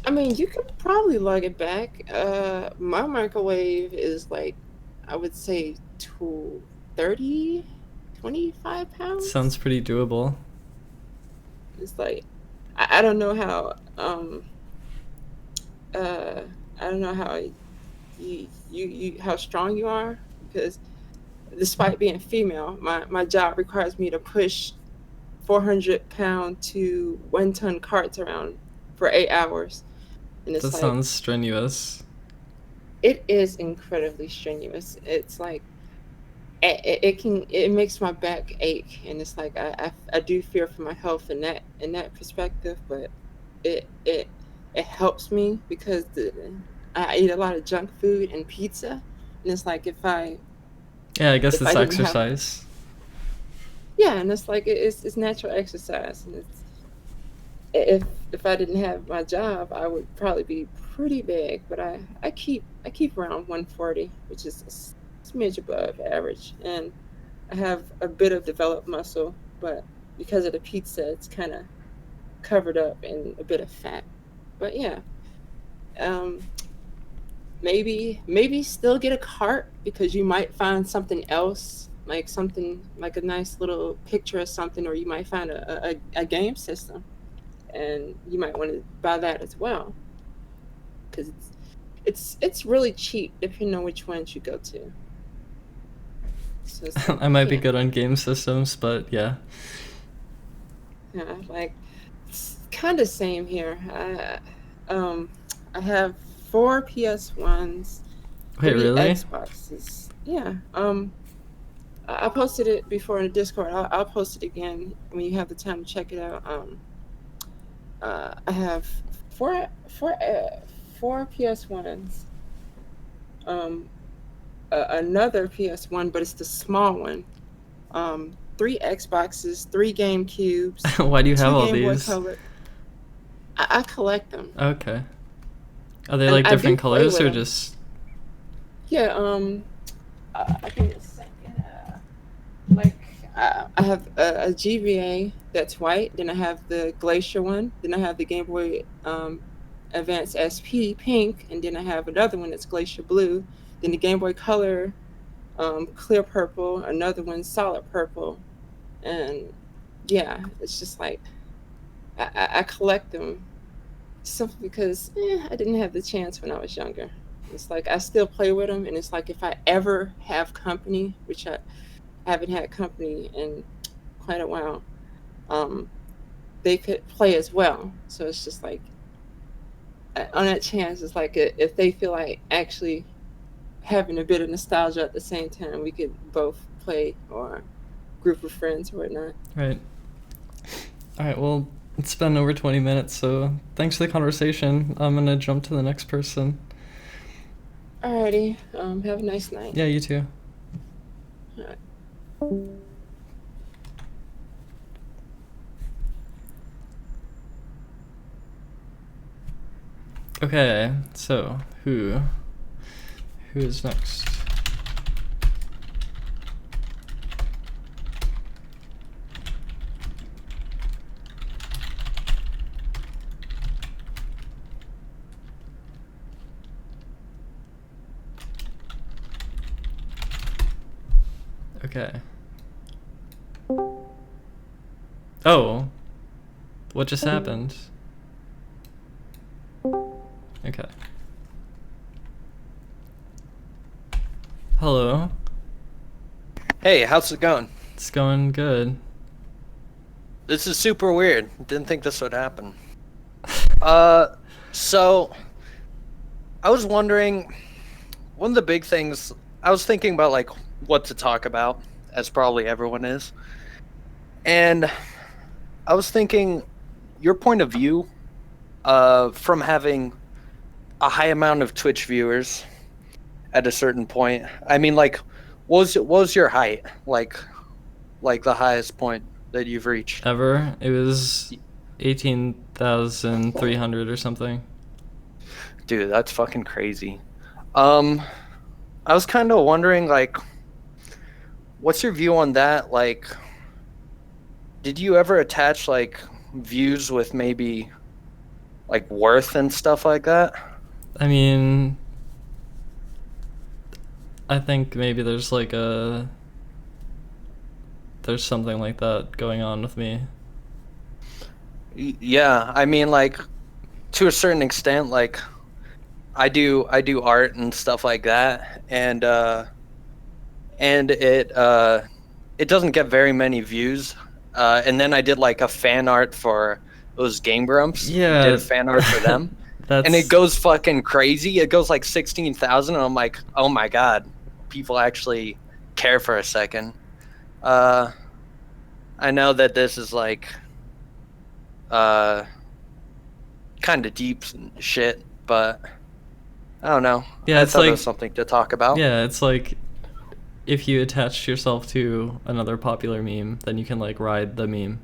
I mean, you could probably lug it back. My microwave is like, I would say, to 30, 25 Sounds pounds. pretty doable. It's like, I don't know how, uh, I don't know how how strong you are, because despite being female, my job requires me to push 400-pound to 1-ton carts around for 8 hours. And That it's like, sounds strenuous. it is incredibly strenuous. It's like it makes my back ache, and it's like I do fear for my health in that perspective, but it it helps me because I eat a lot of junk food and pizza, and it's like Yeah, I guess if I it's didn't have, exercise. yeah, and it's like it's natural exercise, and it's if I didn't have my job, I would probably be pretty big, but I keep around 140, which is a smidge above average, and I have a bit of developed muscle, but because of the pizza, it's kind of covered up in a bit of fat. But yeah, um, maybe still get a cart, because you might find something else, like something like a nice little picture of something, or you might find a game system, and you might want to buy that as well, because it's really cheap depending on which ones you go to. So it's like I you might be can't, good on game systems, but yeah. yeah, like it's kind of same here. Um I have 4 PS1s, Wait, three really? Xboxes. Yeah. I posted it before in the Discord. I'll post it again when you have the time to check it out. I have four four uh, 4 PS1s. Um, Another PS1, but it's the small one. 3 Xboxes, 3 GameCubes, Why do you have two all Game Boy these? Color. I collect them, Okay. Are they and like I do different play colors with or them. just Yeah. I think it's second. Like I have a GBA that's white. Then I have the Glacier one. Then I have the Game Boy Advance SP pink, and then I have another one that's Glacier blue. Then the Game Boy Color clear purple. Another one solid purple, and yeah, it's just like I collect them simply because I didn't have the chance when I was younger. It's like I still play with them, and it's like if I ever have company, which I haven't had company in quite a while, um, they could play as well. So it's just like on that chance, it's like if they feel like actually having a bit of nostalgia at the same time, we could both play, or group of friends or whatnot. right? All right, well, it's been over 20 minutes, so thanks for the conversation. I'm gonna jump to the next person. Alrighty, have a nice night. Yeah, you too. All right. Okay, so who is next? Okay. Oh. What just happened? Okay. Hello. Hey, how's it going? It's going good. This is super weird. Didn't think this would happen. So I was wondering, one of the big things I was thinking about, like, what to talk about, as probably everyone is. And I was thinking your point of view from having a high amount of Twitch viewers at a certain point. I mean, like, what was your height? Like the highest point that you've reached? Ever? It was 18,300 or something. Dude, that's fucking crazy. I was kind of wondering, like, what's your view on that? Like, did you ever attach, like, views with maybe, like, worth and stuff like that? I mean, I think maybe there's like there's something like that going on with me. Yeah, I mean, like, to a certain extent, like, I do art and stuff like that, and it doesn't get very many views. And then I did like a fan art for those Game Grumps. Yeah. Did a fan art for them. And it goes fucking crazy. It goes like 16,000, and I'm like, oh my god, people actually care for a second. I know that this is like kind of deep shit, but I don't know. Yeah, I it's thought it like was something to talk about. Yeah, it's like if you attach yourself to another popular meme, then you can like ride the meme.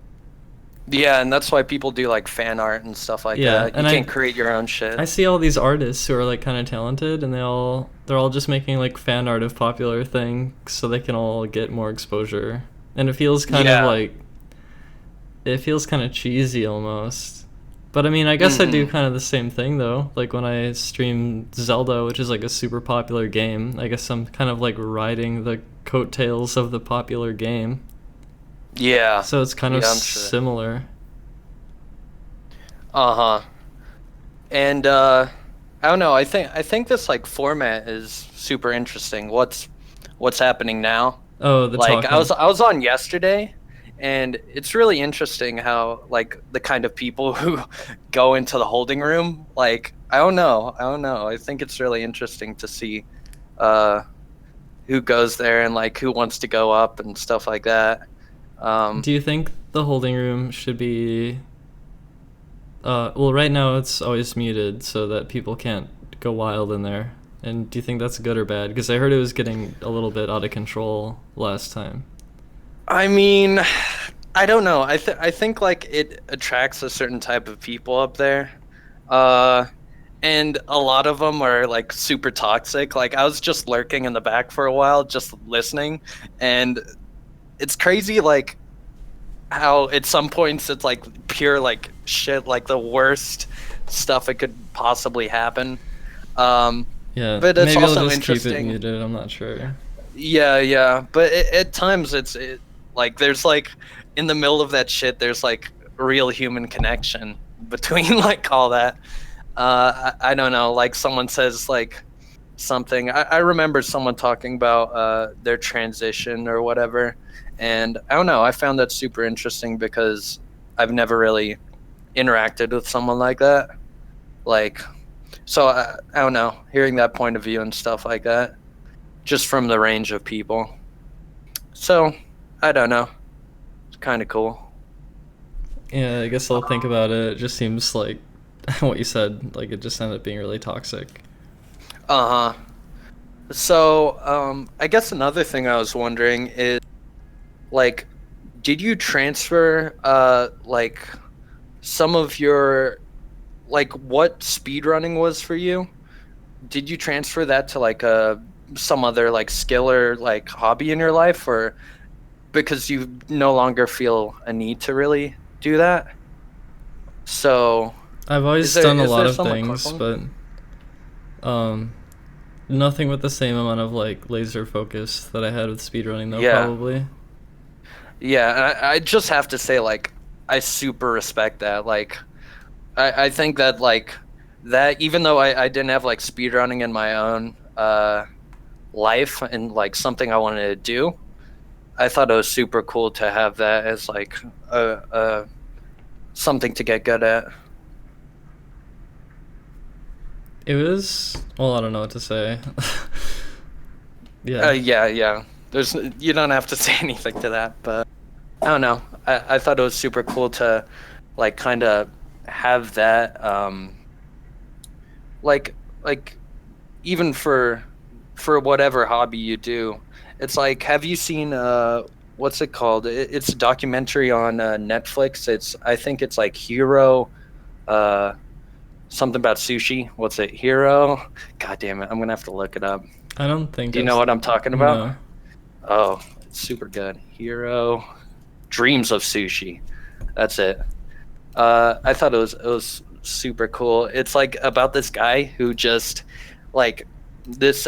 Yeah, and that's why people do like fan art and stuff like Yeah, that. You and can't create your own shit. I see all these artists who are like kind of talented, and they're all just making like fan art of popular things so they can all get more exposure. And it feels kind of like it feels kind of cheesy almost. But I mean, I guess I do kind of the same thing though. Like when I stream Zelda, which is like a super popular game, I guess I'm kind of like riding the coattails of the popular game. Yeah. So it's kind of I'm sure. similar. Uh-huh. And I don't know, I think this like format is super interesting. What's happening now? Oh, the like talking. I was on yesterday, and it's really interesting how like the kind of people who go into the holding room, like I don't know. I think it's really interesting to see who goes there and like who wants to go up and stuff like that. Do you think the holding room should be well, right now it's always muted so that people can't go wild in there. And do you think that's good or bad? Because I heard it was getting a little bit out of control last time. I mean, I don't know. I think like it attracts a certain type of people up there, and a lot of them are like super toxic. Like I was just lurking in the back for a while, just listening, and it's crazy. Like how at some points it's like pure like shit, like the worst stuff it could possibly happen. Yeah, but it's maybe also I'll just keep it interesting. muted. I'm not sure. Yeah, but at times it's like there's like in the middle of that shit there's like real human connection between like all that. I don't know, like someone says like something. I remember someone talking about their transition or whatever, and I don't know, I found that super interesting because I've never really interacted with someone like that. Like, so I don't know, hearing that point of view and stuff like that, just from the range of people. So, I don't know. It's kind of cool. Yeah, I guess I'll think about it. It just seems like what you said, like it just ended up being really toxic. Uh-huh. So, I guess another thing I was wondering is, like, did you transfer, like, some of your, like, what speedrunning was for you? Did you transfer that to, like, some other, like, skill or, like, hobby in your life? Or because you no longer feel a need to really do that? So... I've always done a lot of things, but Nothing with the same amount of like laser focus that I had with speedrunning though, Yeah. probably. Yeah, I just have to say, like, I super respect that. Like, I think that, like, that even though I didn't have, like, speedrunning in my own life and, like, something I wanted to do, I thought it was super cool to have that as, like, something to get good at. It was, well, I don't know what to say. Yeah. Yeah. Yeah. You don't have to say anything to that, but I don't know. I thought it was super cool to, like, kind of have that, like even for whatever hobby you do. It's like, have you seen what's it called? It's a documentary on Netflix. I think it's like Hero, something about sushi. What's it? Hero? God damn it! I'm gonna have to look it up. I don't think Do you know what I'm talking about? No. Oh, it's super good. Hero, Dreams of Sushi. That's it. I thought it was super cool. It's like about this guy who just like this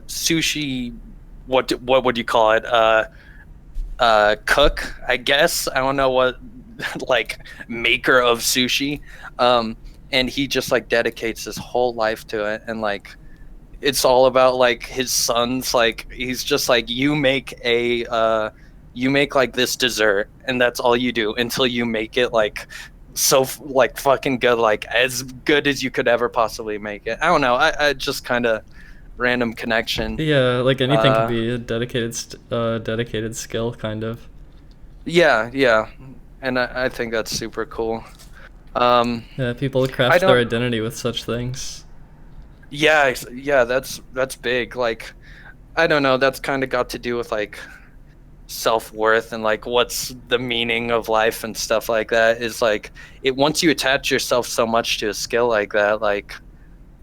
sushi, what would you call it? Cook, I guess. I don't know what like maker of sushi. And he just like dedicates his whole life to it, and like it's all about like his sons. Like he's just like, you make like this dessert, and that's all you do until you make it like like fucking good, like as good as you could ever possibly make it. I don't know. I just kind of random connection. Yeah, like anything could be a dedicated skill, kind of. Yeah, and I think that's super cool. Yeah, people craft their identity with such things. Yeah, that's big. Like, I don't know. That's kind of got to do with like self-worth and like what's the meaning of life and stuff like that. Is like it once you attach yourself so much to a skill like that, like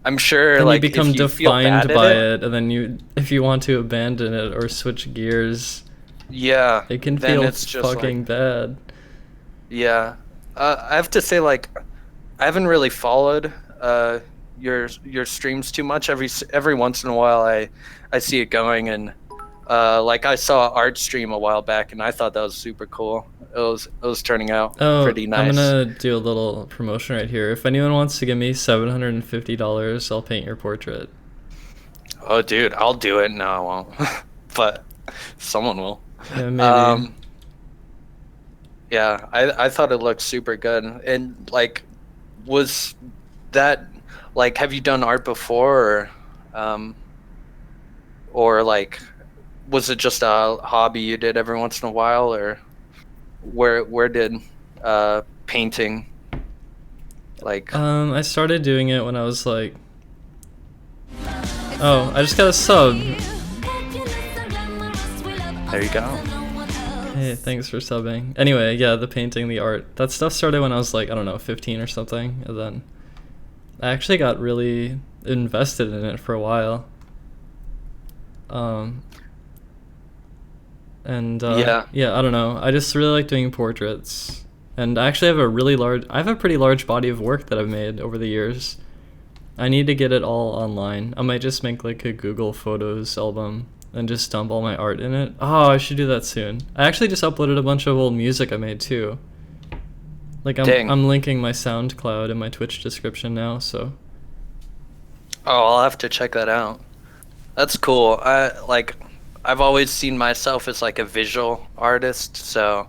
I'm sure then like you become if you feel defined bad by at it, and then if you want to abandon it or switch gears, yeah, it can then feel it's just fucking like, bad. yeah. I have to say, like, I haven't really followed your streams too much. Every once in a while, I see it going, and like I saw art stream a while back, and I thought that was super cool. It was turning out pretty nice. I'm gonna do a little promotion right here. If anyone wants to give me $750, I'll paint your portrait. Oh, dude, I'll do it. No, I won't, but someone will. Yeah, maybe. Yeah, I thought it looked super good, and like, was that like, have you done art before, or like, was it just a hobby you did every once in a while, or where did painting like? I started doing it when I was like, oh, I just got a sub. There you go. Hey, thanks for subbing. Anyway, yeah, the painting, the art, that stuff started when I was like, I don't know, 15 or something, and then I actually got really invested in it for a while. Yeah, I don't know. I just really like doing portraits, and I actually have I have a pretty large body of work that I've made over the years. I need to get it all online. I might just make like a Google Photos album and just dump all my art in it. Oh, I should do that soon. I actually just uploaded a bunch of old music I made too. Like I'm linking my SoundCloud in my Twitch description now, so. Oh, I'll have to check that out. That's cool. I've always seen myself as like a visual artist, so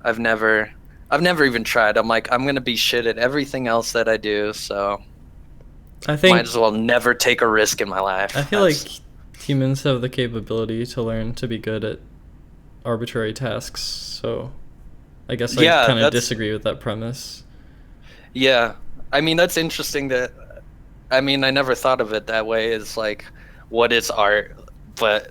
I've never even tried. I'm like, I'm gonna be shit at everything else that I do, so I think might as well never take a risk in my life. I feel like humans have the capability to learn to be good at arbitrary tasks, so I guess I kind of disagree with that premise. Yeah, I mean, that's interesting I never thought of it that way. It's like, what is art, but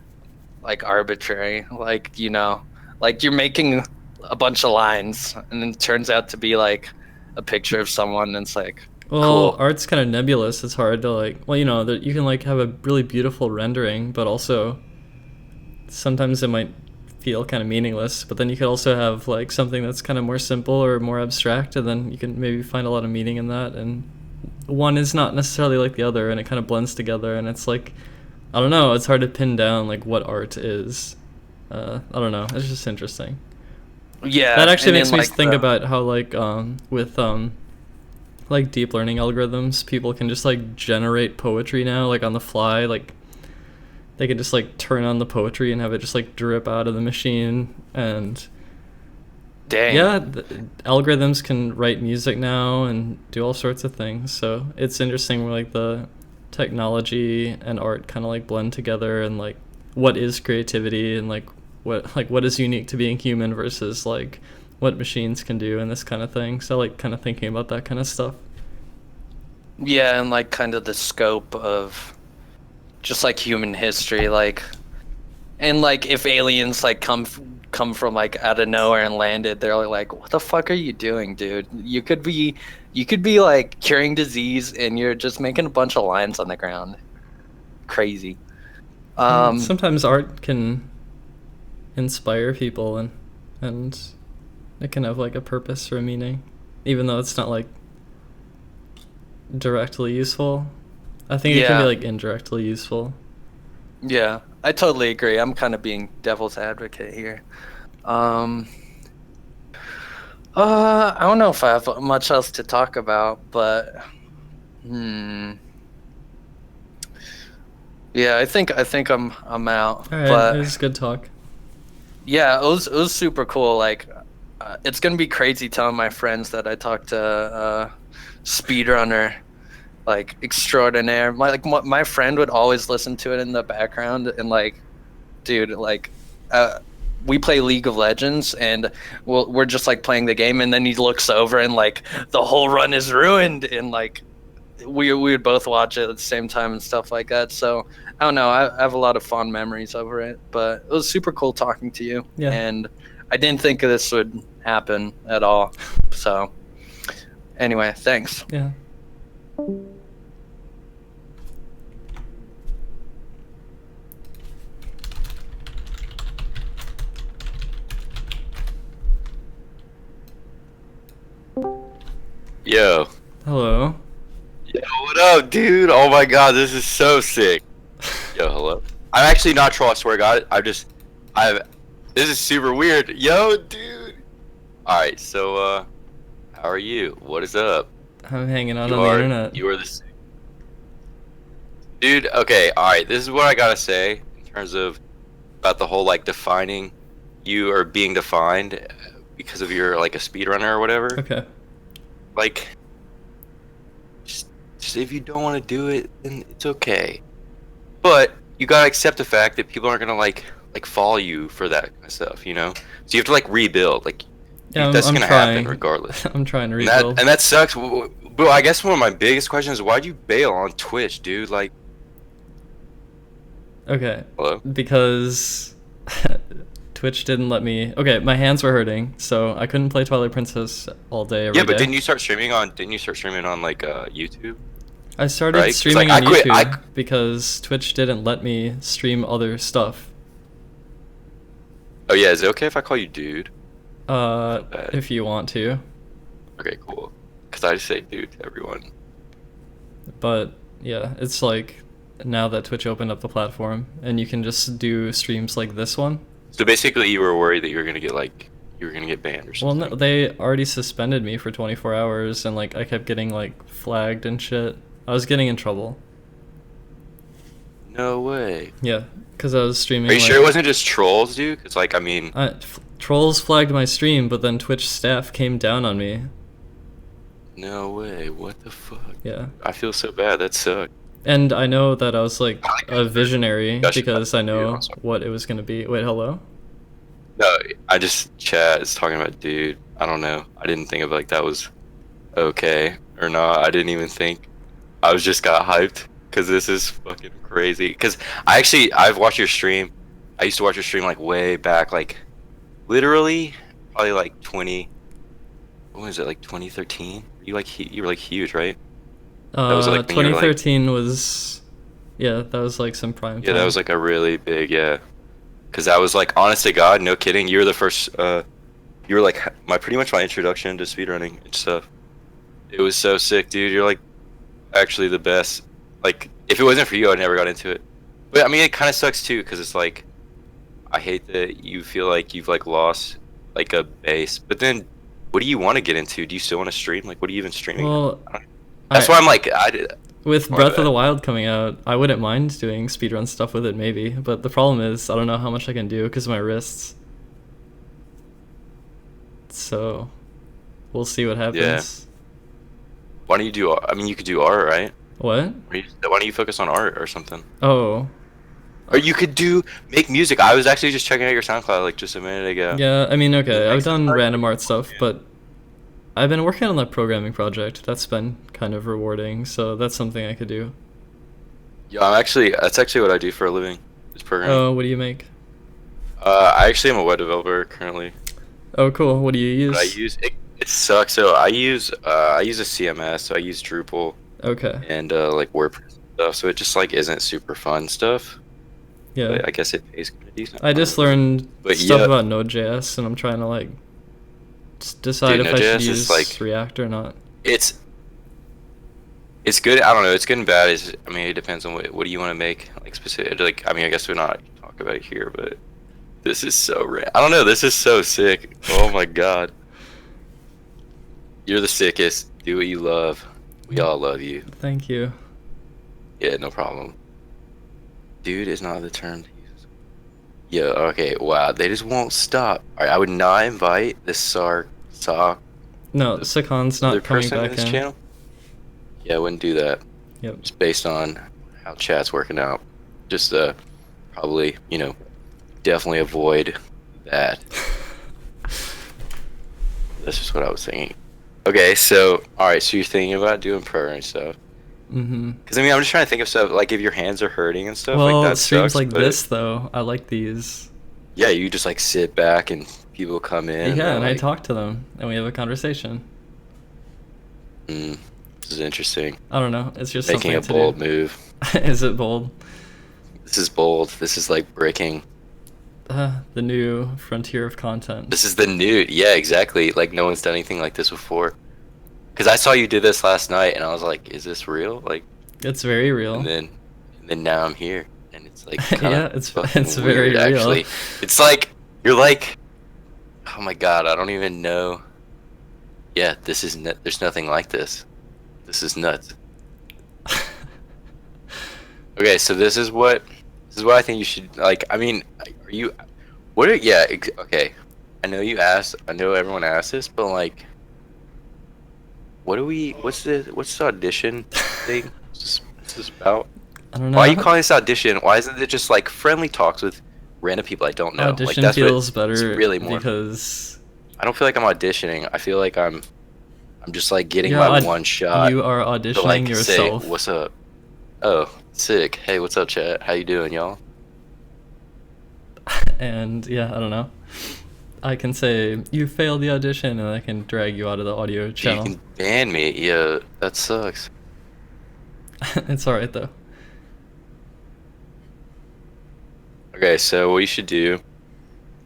like arbitrary, like, you know, like you're making a bunch of lines and then it turns out to be like a picture of someone, and it's like, well, cool. Art's kind of nebulous. It's hard to like, well, you know, that you can like have a really beautiful rendering, but also sometimes it might feel kind of meaningless. But then you could also have like something that's kind of more simple or more abstract, and then you can maybe find a lot of meaning in that. And one is not necessarily like the other, and it kind of blends together, and it's like, I don't know, it's hard to pin down like what art is. I don't know, it's just interesting. Yeah, That actually and makes then, me like, think about how like with like deep learning algorithms, people can just like generate poetry now, like on the fly. Like they can just like turn on the poetry and have it just like drip out of the machine. And dang. yeah, algorithms can write music now and do all sorts of things. So it's interesting where like the technology and art kind of like blend together, and like what is creativity, and like what is unique to being human versus like what machines can do, and this kind of thing. So like kind of thinking about that kind of stuff. Yeah, and like kind of the scope of just like human history, like, and like if aliens like come from like out of nowhere and landed, they're like, what the fuck are you doing, dude? You could be like curing disease and you're just making a bunch of lines on the ground. Crazy. Sometimes art can inspire people, and it can have like a purpose or a meaning, even though it's not like directly useful. I think it can be like indirectly useful. Yeah, I totally agree. I'm kind of being devil's advocate here. I don't know if I have much else to talk about, but yeah, I think I'm out. All right, but it was good talk. yeah, it was super cool. Like, it's gonna be crazy telling my friends that I talked to speedrunner, like extraordinaire. My friend would always listen to it in the background, and like, dude, like, we play League of Legends, and we're just like playing the game, and then he looks over, and like the whole run is ruined, and like we would both watch it at the same time and stuff like that. So I don't know. I have a lot of fond memories over it, but it was super cool talking to you. Yeah. And I didn't think this would happen at all. So anyway, thanks. Yeah. Yo. Hello. Yo, what up, dude? Oh my god, this is so sick. Yo, hello. I'm actually not troll, I swear to God. This is super weird. Yo, dude. Alright, so, how are you? What is up? I'm hanging out on the internet. You are the sick. Dude, okay, alright, this is what I gotta say in terms of about the whole, like, defining you or being defined because of your, like, a speedrunner or whatever. Okay. Like, just if you don't want to do it, then it's okay. But you gotta accept the fact that people aren't gonna like follow you for that kind of stuff, you know. So you have to like rebuild. Like, Yeah, that's I'm gonna trying. happen regardless. I'm trying to And rebuild. that sucks. But I guess one of my biggest questions is why'd you bail on Twitch, dude? Like, Okay. hello. Because Twitch didn't let me. Okay, my hands were hurting, so I couldn't play Twilight Princess all day every Yeah, but day. didn't you start streaming on like YouTube? I started Right? 'Cause, streaming like, on I quit- YouTube because Twitch didn't let me stream other stuff. Oh yeah, is it okay if I call you dude? bad. If you want to. Okay, cool. Cause I just say dude to everyone. But yeah, it's like now that Twitch opened up the platform and you can just do streams like this one. So basically, you were worried that you were gonna get banned or Well, something. no, they already suspended me for 24 hours and like I kept getting like flagged and shit. I was getting in trouble. No way. Yeah, because I was streaming. Are you like, sure it wasn't just trolls, dude? Cause like, I mean, trolls flagged my stream, but then Twitch staff came down on me. no way. What the fuck? Yeah. I feel so bad. That sucks. And I know that I was like a visionary Gotcha. because I know I'm sorry. what it was gonna be. Wait, hello? No, I just chat is talking about dude. I don't know. I didn't think of like that was okay or not. I didn't even think. I was just got hyped because this is fucking crazy. Because I've watched your stream. I used to watch your stream like way back, like literally probably like 20. What was it, like 2013? You were like huge, right? was, like, when you were, like- 2013 was, yeah, that was like some prime Yeah, time. that was like a really big, yeah. Because that was like, honest to God, no kidding. You were the first. You were like pretty much my introduction to speedrunning and stuff. It was so sick, dude. You're like actually the best. Like, if it wasn't for you, I never got into it. But I mean, it kind of sucks too, because it's like, I hate that you feel like you've like lost like a base. But then, what do you want to get into? Do you still want to stream? Like, what are you even streaming? Well, That's why I'm like, with Part Breath of of the it. Wild coming out, I wouldn't mind doing speedrun stuff with it maybe, but the problem is I don't know how much I can do because of my wrists. So, we'll see what happens. why don't you do? I mean, you could do art, right? What? Why don't you focus on art or something? Oh, Or you could make music. I was actually just checking out your SoundCloud like just a minute ago. yeah, I mean, okay, I've Makes done it hard random to art stuff, but I've been working on that programming project. That's been kind of rewarding, so that's something I could do. Yeah, that's actually what I do for a living. Is programming. Oh, what do you make? I actually am a web developer currently. Oh, cool. What do you But I use? use it sucks. So I use a CMS. So I use Drupal Okay. and like WordPress stuff. So it just like isn't super fun stuff. Yeah. But I guess it pays kind of decent. I just learned But stuff yeah. about Node.js, and I'm trying to like decide Dude, if I should Node.js is, use like- React or not. It's good. I don't know. It's good and bad. I mean, it depends on what do you want to make like specific. Like I mean, I guess we're not talk about it here, but this is so rad. I don't know. This is so sick. Oh my god. You're the sickest. Do what you love. We all love you. Thank you. Yeah, no problem. Dude is not the term to use. Yeah, okay, wow. They just won't stop. Alright, I would not invite this Sock No, Sakon's other not coming person back in this in. channel. Yeah, I wouldn't do that. Yep. Just based on how chat's working out. Just probably, definitely avoid that. That's just what I was thinking. Okay, so alright, so you're thinking about doing programming stuff. Mm-hmm. Because I mean, I'm just trying to think of stuff like if your hands are hurting and stuff Well, like that. streams sucks, like but this though, I like these. yeah, you just like sit back and people come in. Yeah, and I like, talk to them, and we have a conversation. This is interesting. I don't know. It's just Making a something to bold do. move. Is it bold? This is bold. This is like breaking. The new frontier of content. This is the new. Yeah, exactly. Like no one's done anything like this before. Because I saw you did this last night, and I was like, "Is this real?" Like, It's very real. and then now I'm here, and it's like Yeah, it's very real. Actually, it's like you're like, oh my god, I don't even know. Yeah, this is there's nothing like this. This is nuts. Okay, so this is what I think you should like. I mean, are you? What are yeah? Okay, I know you asked. I know everyone asked this, but like, what do we? What's the audition thing? What's this about? I don't know. Why are you calling this audition? Why isn't it just like friendly talks with random people I don't know? Audition like, feels it's better really more. because I don't feel like I'm auditioning. I feel like I'm just like getting You're my aud- one shot. you are to auditioning like yourself. say, what's up? Oh, sick. Hey, what's up, chat? How you doing, y'all? And yeah, I don't know. I can say you failed the audition, and I can drag you out of the audio channel. You can ban me. Yeah, that sucks. It's alright though. Okay, so what you should do,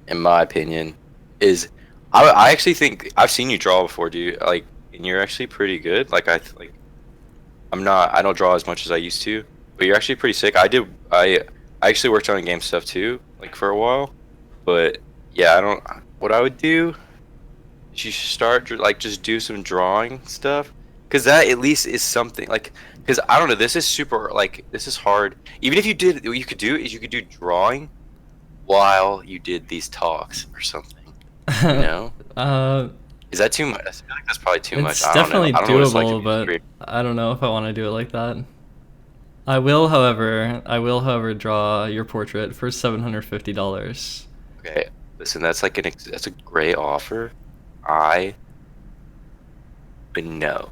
in my opinion, is I actually think I've seen you draw before, dude. Like, and you're actually pretty good. Like I don't draw as much as I used to, but you're actually pretty sick. I actually worked on game stuff too, like for a while, but yeah, what I would do is you should start like just do some drawing stuff, because that at least is something like, because I don't know, this is super, like, this is hard. Even if you did, what you could do is you could do drawing while you did these talks or something, you know? Is that too much? I feel like that's probably too much. It's I don't definitely know. I don't know what it's like to doable, be but streamed. I don't know if I want to do it like that. I will, however, draw your portrait for $750. Okay, listen, that's like that's a great offer. But no,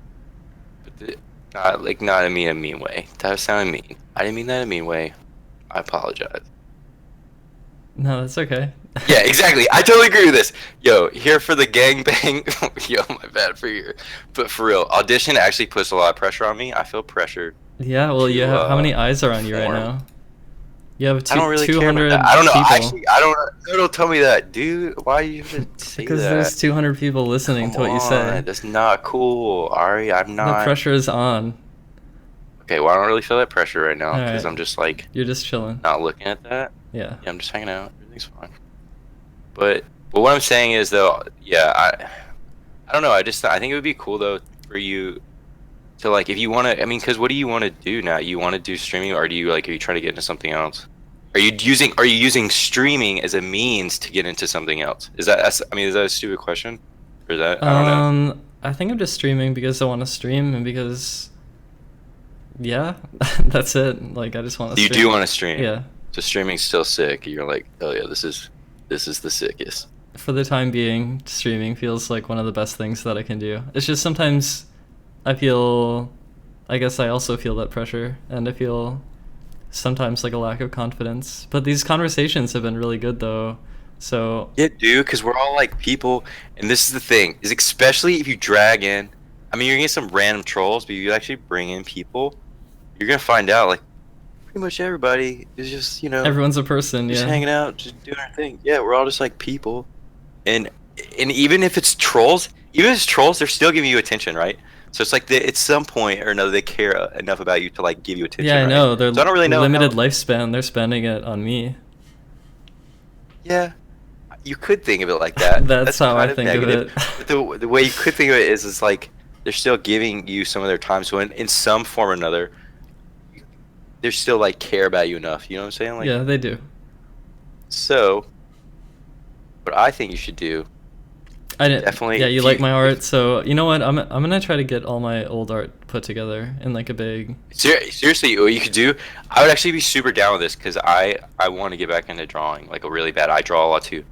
not in a mean way. That sounded mean. I didn't mean that in a mean way. I apologize. No, that's okay. Yeah, exactly. I totally agree with this. Yo, here for the gangbang. Yo, my bad for you. But for real, audition actually puts a lot of pressure on me. I feel pressured. Yeah, well, you have how many eyes are on you right perform. now? You have I don't really care 200 about that. I don't know. people. Actually, I don't. No, don't tell me that, dude. Why you even say Because that? there's 200 people listening to what you say. That's not cool, Ari. I'm The not. pressure is on. Okay, well, I don't really feel that pressure right now because Alright. I'm just like You're just chilling. not looking at that. Yeah. Yeah, I'm just hanging out. Everything's fine. But what I'm saying is though, yeah, I don't know. I think it would be cool though for you to like if you want to. I mean, because what do you want to do now? You want to do streaming, or do you like are you trying to get into something else? Are you using streaming as a means to get into something else? Is that I mean, is that a stupid question? Or is that I don't know. I think I'm just streaming because I want to stream and because, yeah, that's it. Like I just want to. You do want to stream. Yeah. So streaming's still sick. You're like, oh yeah, this is the sickest. For the time being, streaming feels like one of the best things that I can do. It's just sometimes I guess I also feel that pressure, and I feel sometimes like a lack of confidence. But these conversations have been really good though. So Yeah, dude, because we're all like people, and this is the thing, is especially if you drag in, I mean, you're gonna get some random trolls, but you actually bring in people, you're gonna find out like pretty much everybody is just, everyone's a person, just yeah. hanging out, just doing our thing. Yeah, we're all just like people, and even if it's trolls, they're still giving you attention, right? So it's like at some point or another, they care enough about you to like give you attention. Yeah, I right? know. They're So I don't really know limited how- lifespan. They're spending it on me. Yeah, you could think of it like that. That's how I kind think of negative. it. But the way you could think of it is like they're still giving you some of their time. So in some form or another, they still like care about you enough. You know what I'm saying? Like, Yeah, they do. So, what I think you should do. I didn't. Definitely, Yeah, you if like you- my art, so you know what? I'm gonna try to get all my old art put together in like a big. Seriously, what you could do, I would actually be super down with this because I want to get back into drawing like a really bad. I draw a lot too.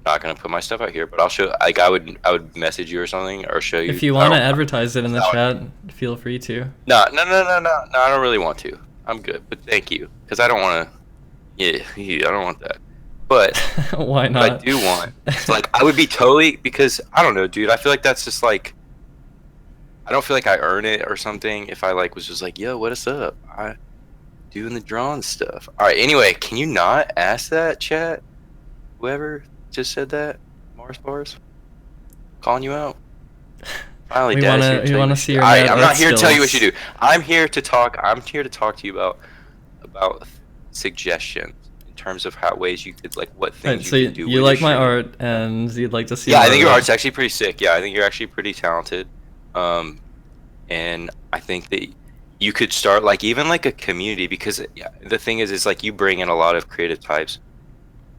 Not gonna put my stuff out here, but I'll show. Like I would message you or something or show you. If you I want to don't- advertise it in the No. chat, feel free to. No, I don't really want to. I'm good, but thank you because I don't want to. Yeah, I don't want that. But Why what not? I do want, it's like I would be totally because I don't know, dude. I feel like that's just like I don't feel like I earn it or something. If I like was just like, yo, what is up? I doing the drawing stuff. All right. Anyway, can you not ask that chat? Whoever just said that, Mars bars, calling you out. Finally, We Dad's wanna- here to we tell wanna what see you your do. mad I'm not art here to tell you what you skills. do. I'm here to talk. I'm here to talk to you about suggestions in terms of how ways you could like what things Right, so you you, could do. you with like your my streaming. art, and you'd like to see. Yeah, I more think of your it. art's actually pretty sick. Yeah, I think you're actually pretty talented. And I think that you could start like even like a community because yeah, the thing is like you bring in a lot of creative types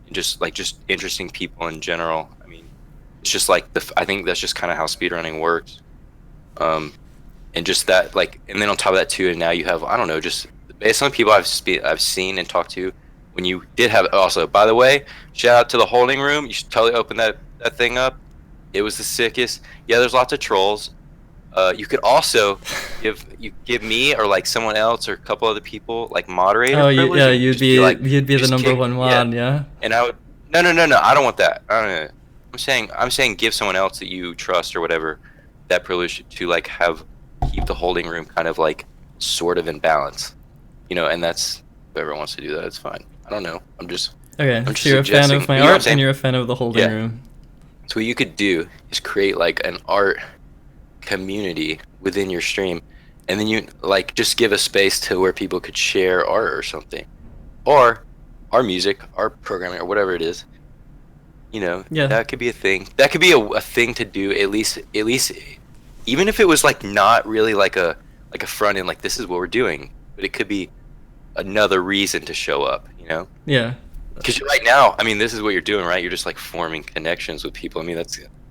and just interesting people in general. I mean, it's just like I think that's just kind of how speedrunning works. And just that like and then on top of that too, and now you have I don't know just based on the people I've seen and talked to. When you did have also, by the way, shout out to the holding room. You should totally open that thing up. It was the sickest. Yeah, there's lots of trolls. You could also give me or like someone else or a couple other people like moderator. Oh, privilege yeah, and you'd just be like, you'd be the just number kick- one yeah. one, yeah. And I would no. I don't want that. I don't know. I'm saying give someone else that you trust or whatever that privilege to like keep the holding room kind of like sort of in balance, and that's whoever wants to do that. It's fine. I don't know. I'm just Okay, just so you're a fan suggesting- of my you know what I'm art, saying? and you're a fan of the holding Yeah. room. So what you could do is create like an art community within your stream, and then you like just give a space to where people could share art or something, or our music, our programming, or whatever it is. Yeah. That could be a thing. That could be a thing to do at least, even if it was like not really like a front end, like this is what we're doing, but it could be another reason to show up. Yeah. Because right now, I mean, this is what you're doing, right? You're just like forming connections with people. I mean,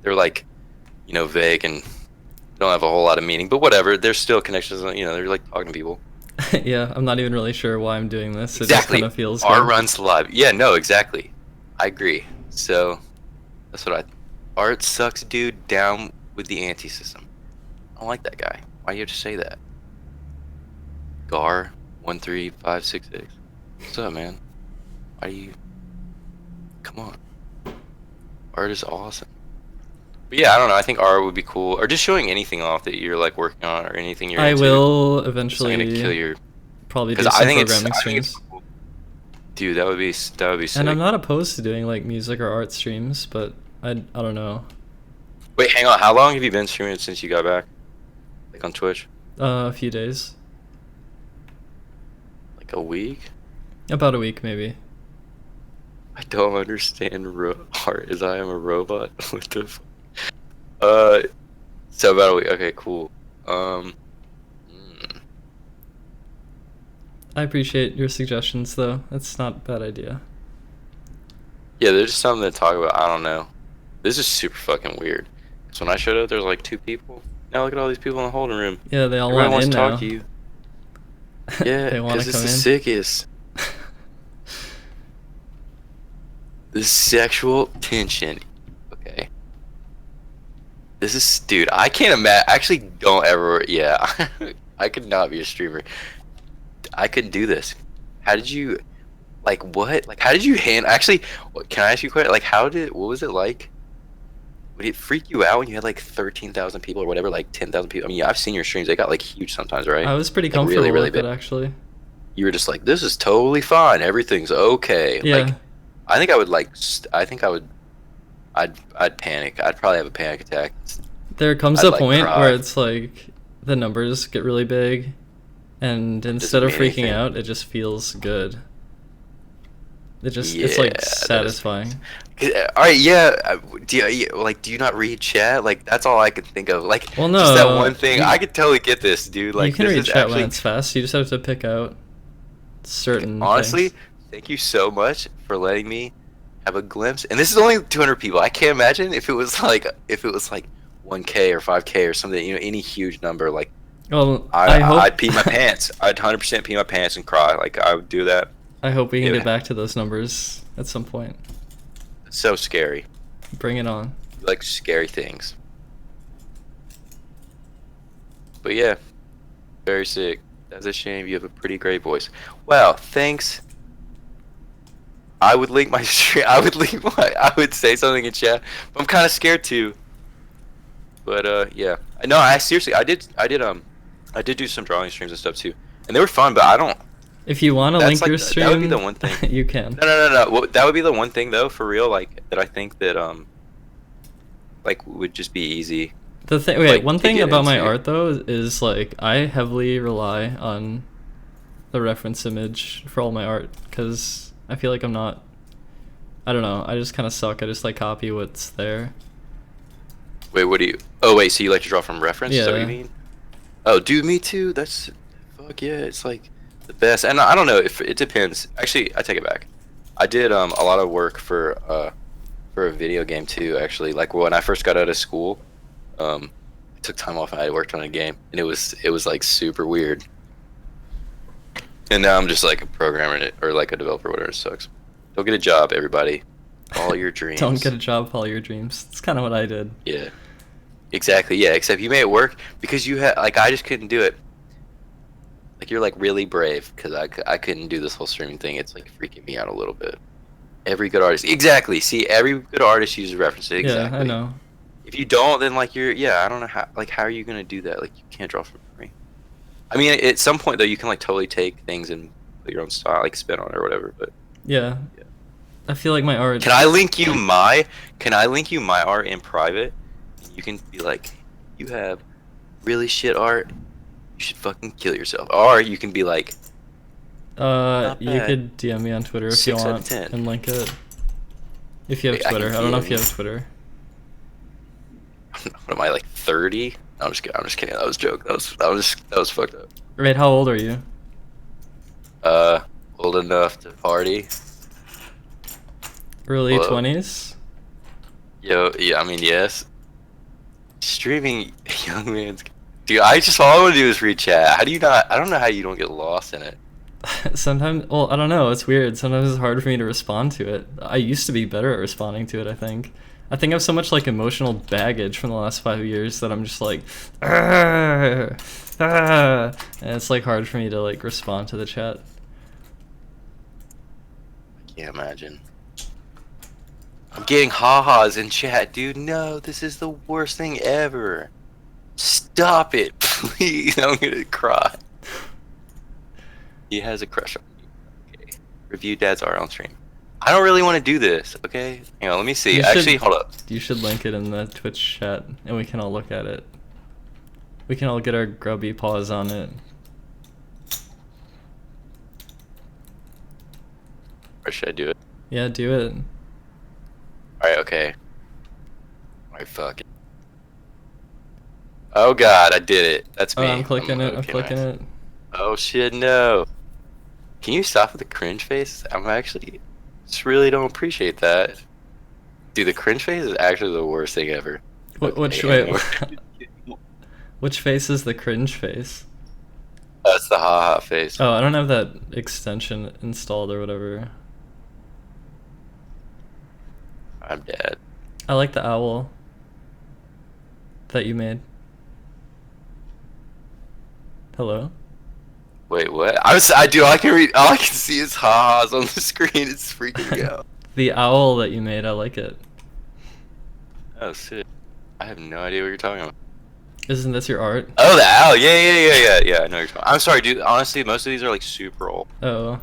they're like, vague and don't have a whole lot of meaning, but whatever. There's still connections. They're like talking to people. Yeah, I'm not even really sure why I'm doing this. It just Exactly. kind of feels Art good. runs live. Yeah, no, exactly. I agree. So that's what art sucks, dude. Down with the anti-system. I don't like that guy. Why do you have to say that? Gar 13566. What's up, man? Why do you? Come on. Art is awesome. But yeah, I don't know. I think art would be cool, or just showing anything off that you're like working on, or anything you're I into. will It's not eventually gonna kill your. probably do Because some I think programming it's streams. cool. Dude, that would be sick. And I'm not opposed to doing like music or art streams, but I don't know. Wait, hang on. How long have you been streaming since you got back? Like on Twitch? A few days. like a week. About a week, maybe. I don't understand art as I am a robot. What the fuck? So about a week. Okay, cool. Hmm. I appreciate your suggestions, though. That's not a bad idea. Yeah, there's just something to talk about. I don't know. This is super fucking weird. So when I showed up, there was like 2 people. Now look at all these people in the holding room. Yeah, they all Everyone want wants in to now. talk to you. Yeah, They want because to it's come the in. sickest. The sexual tension. Okay. This is, dude, I can't imagine. Actually, don't ever. Yeah, I could not be a streamer. I couldn't do this. How did you, like, what? Like, how did you actually, can I ask you a question? Like, what was it like? Would it freak you out when you had like 13,000 people or whatever, like 10,000 people? I mean, I've seen your streams. They got like huge sometimes, right? I was pretty Like, comfortable really with it, big. actually. You were just like, this is totally fine. Everything's okay. Yeah. Like, I think I would like, I'd panic. I'd probably have a panic attack. There comes I'd, a like, point cry. where it's like the numbers get really big, and instead of mean freaking anything. out, it just feels good. It's like Yeah, that is- satisfying. All right, yeah. Do you not read chat? Like that's all I could think of. Like Well, just that no, one thing. you- I could totally get this, dude. Like You can this read is chat actually, when it's fast. You just have to pick out certain honestly, things. thank you so much for letting me have a glimpse. And this is only 200 people. I can't imagine if it was like 1K or 5K or something. You know, any huge number. Like Well, I hope I'd pee my pants. I'd 100% pee my pants and cry. Like I would do that. I hope we can Yeah. get back to those numbers at some point. It's so scary. Bring it on. Like scary things. But yeah, very sick. That's a shame. You have a pretty great voice. Wow, thanks. I would link my stream. I would say something in chat. But I'm kind of scared too. But yeah. No, I seriously, I did do some drawing streams and stuff too, and they were fun. But I don't. If you want to That's link like your that stream, would be the one thing. you can. No. Well, that would be the one thing though, for real. Like that, I think that like would just be easy. The thing, wait, like, one to thing get about my into. art though is like I heavily rely on the reference image for all my art because I feel like I'm not. I don't know. I just kind of suck. I just like copy what's there. Wait, what do you? Oh wait, so you like to draw from reference? Is that what you Yeah. mean? Oh, dude, me too. That's fuck yeah. It's like the best. And I don't know if it depends. Actually, I take it back. I did a lot of work for a video game too. Actually, like when I first got out of school, I took time off and I worked on a game, and it was like super weird. And now I'm just like a programmer in it, or like a developer, whatever. It sucks. Don't get a job, everybody. All your dreams. Don't get a job, follow your dreams. That's kind of what I did. Yeah. Exactly. Yeah. Except you made it work because you had like I just couldn't do it. Like you're like really brave because I couldn't do this whole streaming thing. It's like freaking me out a little bit. Every good artist. Exactly. See, every good artist uses references. Exactly. Yeah, I know. If you don't, then like I don't know how are you gonna do that? Like you can't draw from memory. I mean, at some point though, you can like totally take things and put your own style, like spin on it or whatever. But Yeah. Yeah. I feel like my art. can I link you my art in private? You can be like, you have really shit art. You should fucking kill yourself. Or you can be like, not You bad. could DM me on Twitter if 6 you out of want 10. and link it. If you have Wait, I can Twitter, I don't know if DM you you. have Twitter. what am I like 30? No, I'm just kidding. I'm just kidding. That was a joke. That was fucked up. Right, how old are you? Old enough to party. Early Hello? 20s? Yo, yeah, I mean, yes. Streaming young man's. Dude, all I want to do is read chat. How do you not? I don't know how you don't get lost in it. Sometimes, well, I don't know, it's weird. Sometimes it's hard for me to respond to it. I used to be better at responding to it, I think. I think I have so much like emotional baggage from the last 5 years that I'm just like, "Argh, ah," and it's like hard for me to like respond to the chat. I can't imagine. I'm getting ha-has in chat, dude. No, this is the worst thing ever. Stop it, please. I'm gonna cry. He has a crush on me. Okay. Review Dad's art on stream. I don't really want to do this, okay? Hang on, let me see. You Actually, should- hold up. You should link it in the Twitch chat and we can all look at it. We can all get our grubby paws on it. Or should I do it? Yeah, do it. Alright, okay. Alright, fuck it. Oh god, I did it. That's Oh, me. I'm clicking it. I'm okay, clicking nice. it. Oh shit, no. Can you stop with the cringe face? I'm actually just really don't appreciate that. Dude, the cringe face is actually the worst thing ever. Which Okay, wait, anyway. which face is the cringe face? That's the haha face. Oh, I don't have that extension installed or whatever. I'm dead. I like the owl that you made. Hello? Wait, what? I do. I can read. All I can see is ha-has on the screen. It's freaking me out. The owl that you made, I like it. Oh shit! I have no idea what you're talking about. Isn't this your art? Oh, the owl. Yeah. I know what you're talking. I'm sorry, dude. Honestly, most of these are like super old. Oh.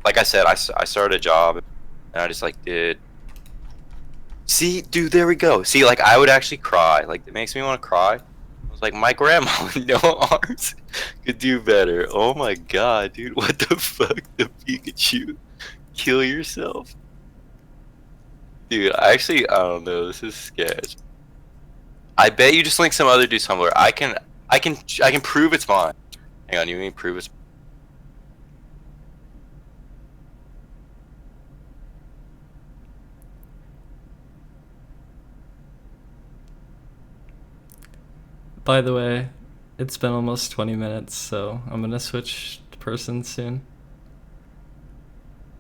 Like I said, I started a job, and I just like did. See, dude, there we go. See, like I would actually cry. Like it makes me want to cry. I was like, my grandma with no arms could do better. Oh my god, dude, what the fuck? The Pikachu, kill yourself, dude. I don't know. This is sketch. I bet you just link some other dude's Tumblr. I can prove it's mine. Hang on, you mean prove it's? By the way, it's been almost 20 minutes, so I'm gonna switch persons soon.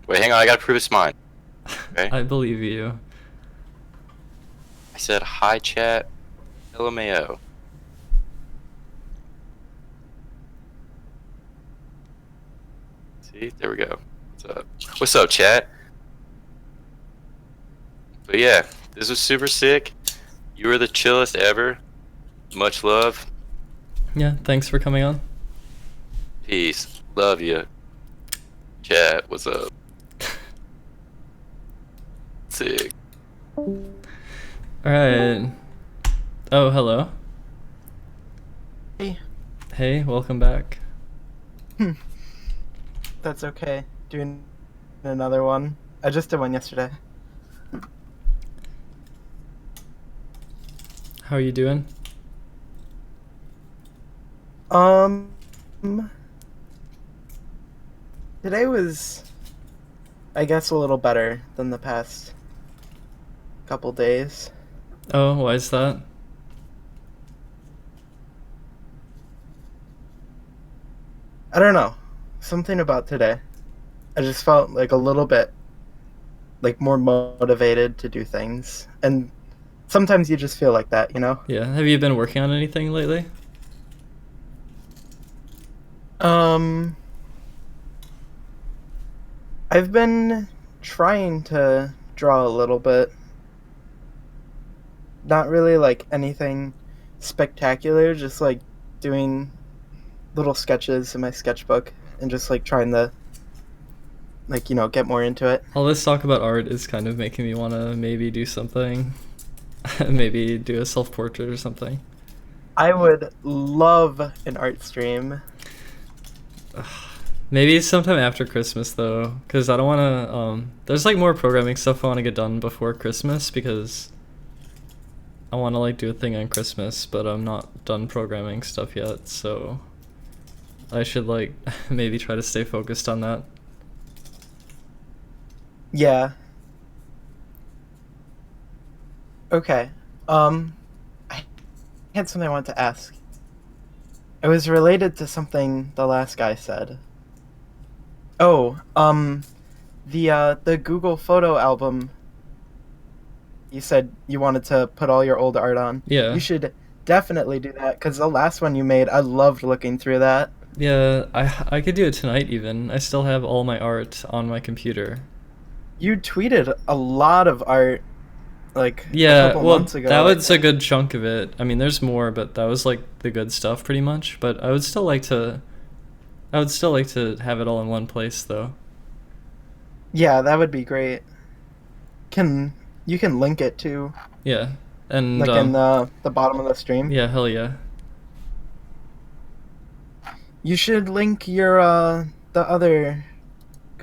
Wait, hang on. I gotta prove it's mine. Okay. I believe you. I said hi, chat. LMAO. See, there we go. What's up? What's up, chat? But yeah, this was super sick. You were the chillest ever. Much love. Yeah, thanks for coming on. Peace. Love you. Chat, what's up? Sick. Alright. Oh, hello. Hey. Hey, welcome back. That's okay. Doing another one. I just did one yesterday. How are you doing? Today was, I guess, a little better than the past couple days. Oh, why is that? I don't know. Something about today. I just felt like a little bit like more motivated to do things. And sometimes you just feel like that, you know? Yeah, have you been working on anything lately? I've been trying to draw a little bit. Not really like anything spectacular, just like doing little sketches in my sketchbook and just like trying to like, you know, get more into it. All this talk about art is kind of making me want to maybe do something. Maybe do a self-portrait or something. I would love an art stream. Maybe sometime after Christmas though, because I don't want to, there's like more programming stuff I want to get done before Christmas because I want to like do a thing on Christmas, but I'm not done programming stuff yet, so I should like maybe try to stay focused on that. Yeah. Okay. I had something I wanted to ask. It was related to something the last guy said. Oh, the Google photo album. You said you wanted to put all your old art on. Yeah. You should definitely do that because the last one you made, I loved looking through that. Yeah, I could do it tonight even. I still have all my art on my computer. You tweeted a lot of art like a Yeah, couple well, months ago. that was a good chunk of it. I mean, there's more, but that was like the good stuff pretty much. But I would still like to have it all in one place though. Yeah, that would be great. You can link it to Yeah. And like in the bottom of the stream. yeah, hell yeah. You should link your the other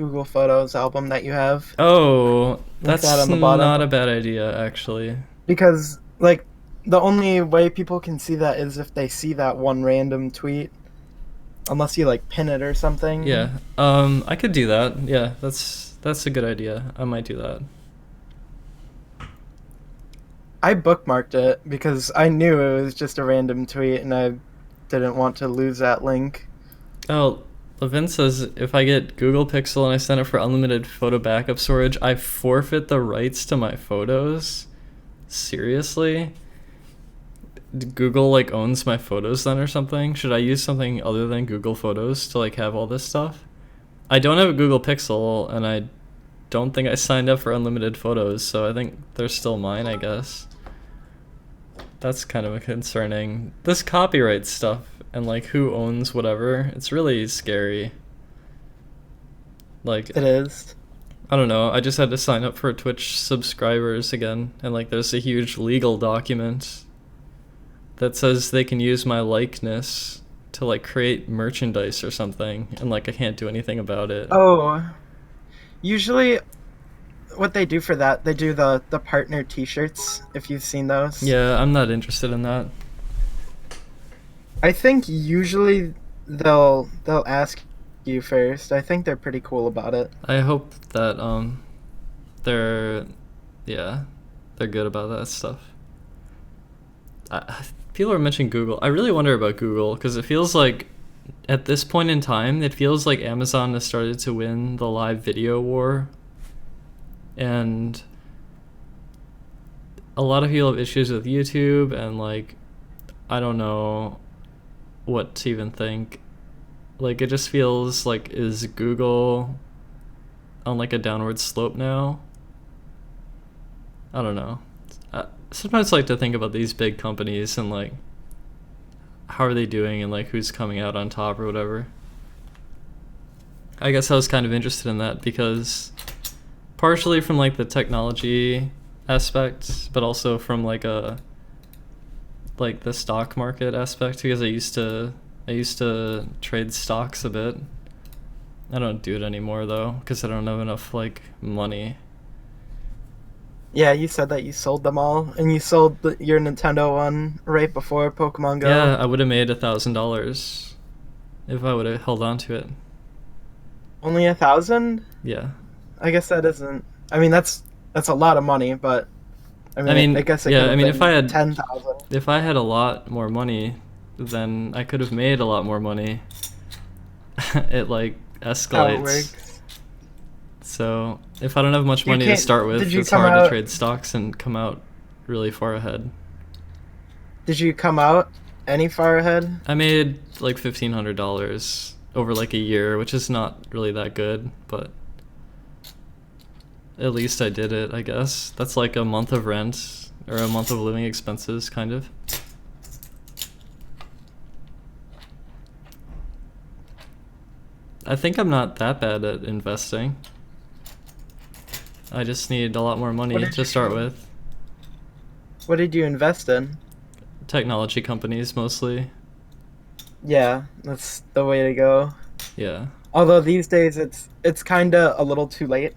Google Photos album that you have. Oh, Link that's that on the bottom. not a bad idea, actually. Because, like, the only way people can see that is if they see that one random tweet. Unless you, like, pin it or something. Yeah. I could do that. Yeah, that's a good idea. I might do that. I bookmarked it because I knew it was just a random tweet and I didn't want to lose that link. Oh, Levin says if I get Google Pixel and I send it for unlimited photo backup storage, I forfeit the rights to my photos? Seriously? Google like owns my photos then or something? Should I use something other than Google Photos to like have all this stuff? I don't have a Google Pixel and I don't think I signed up for unlimited photos, so I think they're still mine, I guess. That's kind of concerning. This copyright stuff and like who owns whatever, it's really scary. Like, It is. I don't know, I just had to sign up for Twitch subscribers again, and like there's a huge legal document that says they can use my likeness to like create merchandise or something, and like I can't do anything about it. Oh. Usually what they do for that, they do the partner t-shirts, if you've seen those. Yeah, I'm not interested in that. I think usually they'll ask you first. I think they're pretty cool about it. I hope that they're good about that stuff. People are mentioning Google. I really wonder about Google because it feels like at this point in time, it feels like Amazon has started to win the live video war. And a lot of people have issues with YouTube, and like, I don't know what to even think. Like, it just feels like, is Google on like a downward slope now? I don't know. Sometimes I like to think about these big companies and like, how are they doing and like who's coming out on top or whatever. I guess I was kind of interested in that because partially from like the technology aspect, but also from like the stock market aspect, because I used to trade stocks a bit. I don't do it anymore though because I don't have enough like money. Yeah, you said that you sold them all, and you sold your Nintendo one right before Pokemon Go. Yeah, I would have made $1,000 if I would have held on to it. Only 1,000? Yeah. I guess that isn't. I mean, that's a lot of money, but I mean, I guess it yeah. could I have mean, been if I had 10,000. If I had a lot more money, then I could have made a lot more money. It like escalates. How it works. So if I don't have much You money to can't- start with, did you it's come hard to out- trade stocks and come out really far ahead. Did you come out any far ahead? I made like $1,500 over like a year, which is not really that good, but at least I did it, I guess. That's like a month of rent or a month of living expenses, kind of. I think I'm not that bad at investing. I just need a lot more money What did to you start do? with. What did you invest in? Technology companies mostly. Yeah, that's the way to go. Yeah. Although these days it's kind of a little too late,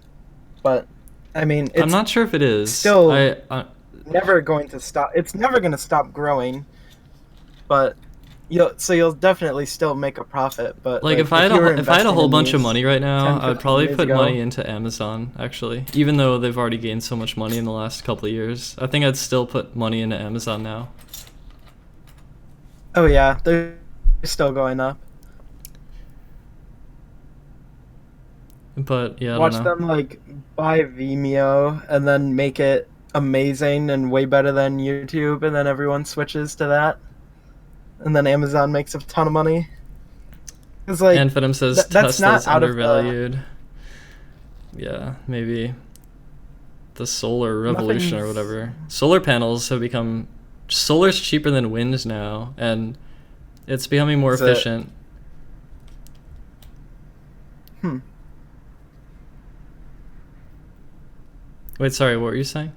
but I mean, it's I'm not sure if it is. still- I never going to stop. It's never going to stop growing, but you'll definitely still make a profit. But like if I had you were if I had a investing whole in bunch of these money right now, 10, I would probably 15 put years money ago- into Amazon actually. Even though they've already gained so much money in the last couple of years, I think I'd still put money into Amazon now. Oh yeah, they're still going up. But yeah, I Watch don't know. them like buy Vimeo and then make it amazing and way better than YouTube, and then everyone switches to that, and then Amazon makes a ton of money. It's like Amphetamine says that's not Tesla's out of the- undervalued. Yeah, maybe the solar revolution or Nothing's- whatever. Solar panels have become solar's cheaper than wind now, and it's becoming more Is it? efficient. Wait, sorry, what were you saying?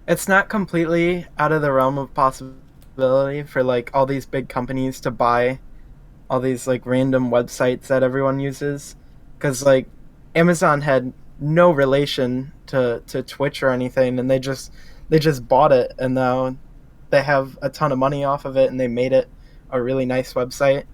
It's not completely out of the realm of possibility for like all these big companies to buy all these like random websites that everyone uses, because like Amazon had no relation to Twitch or anything, and they just bought it, and now they have a ton of money off of it, and they made it a really nice website.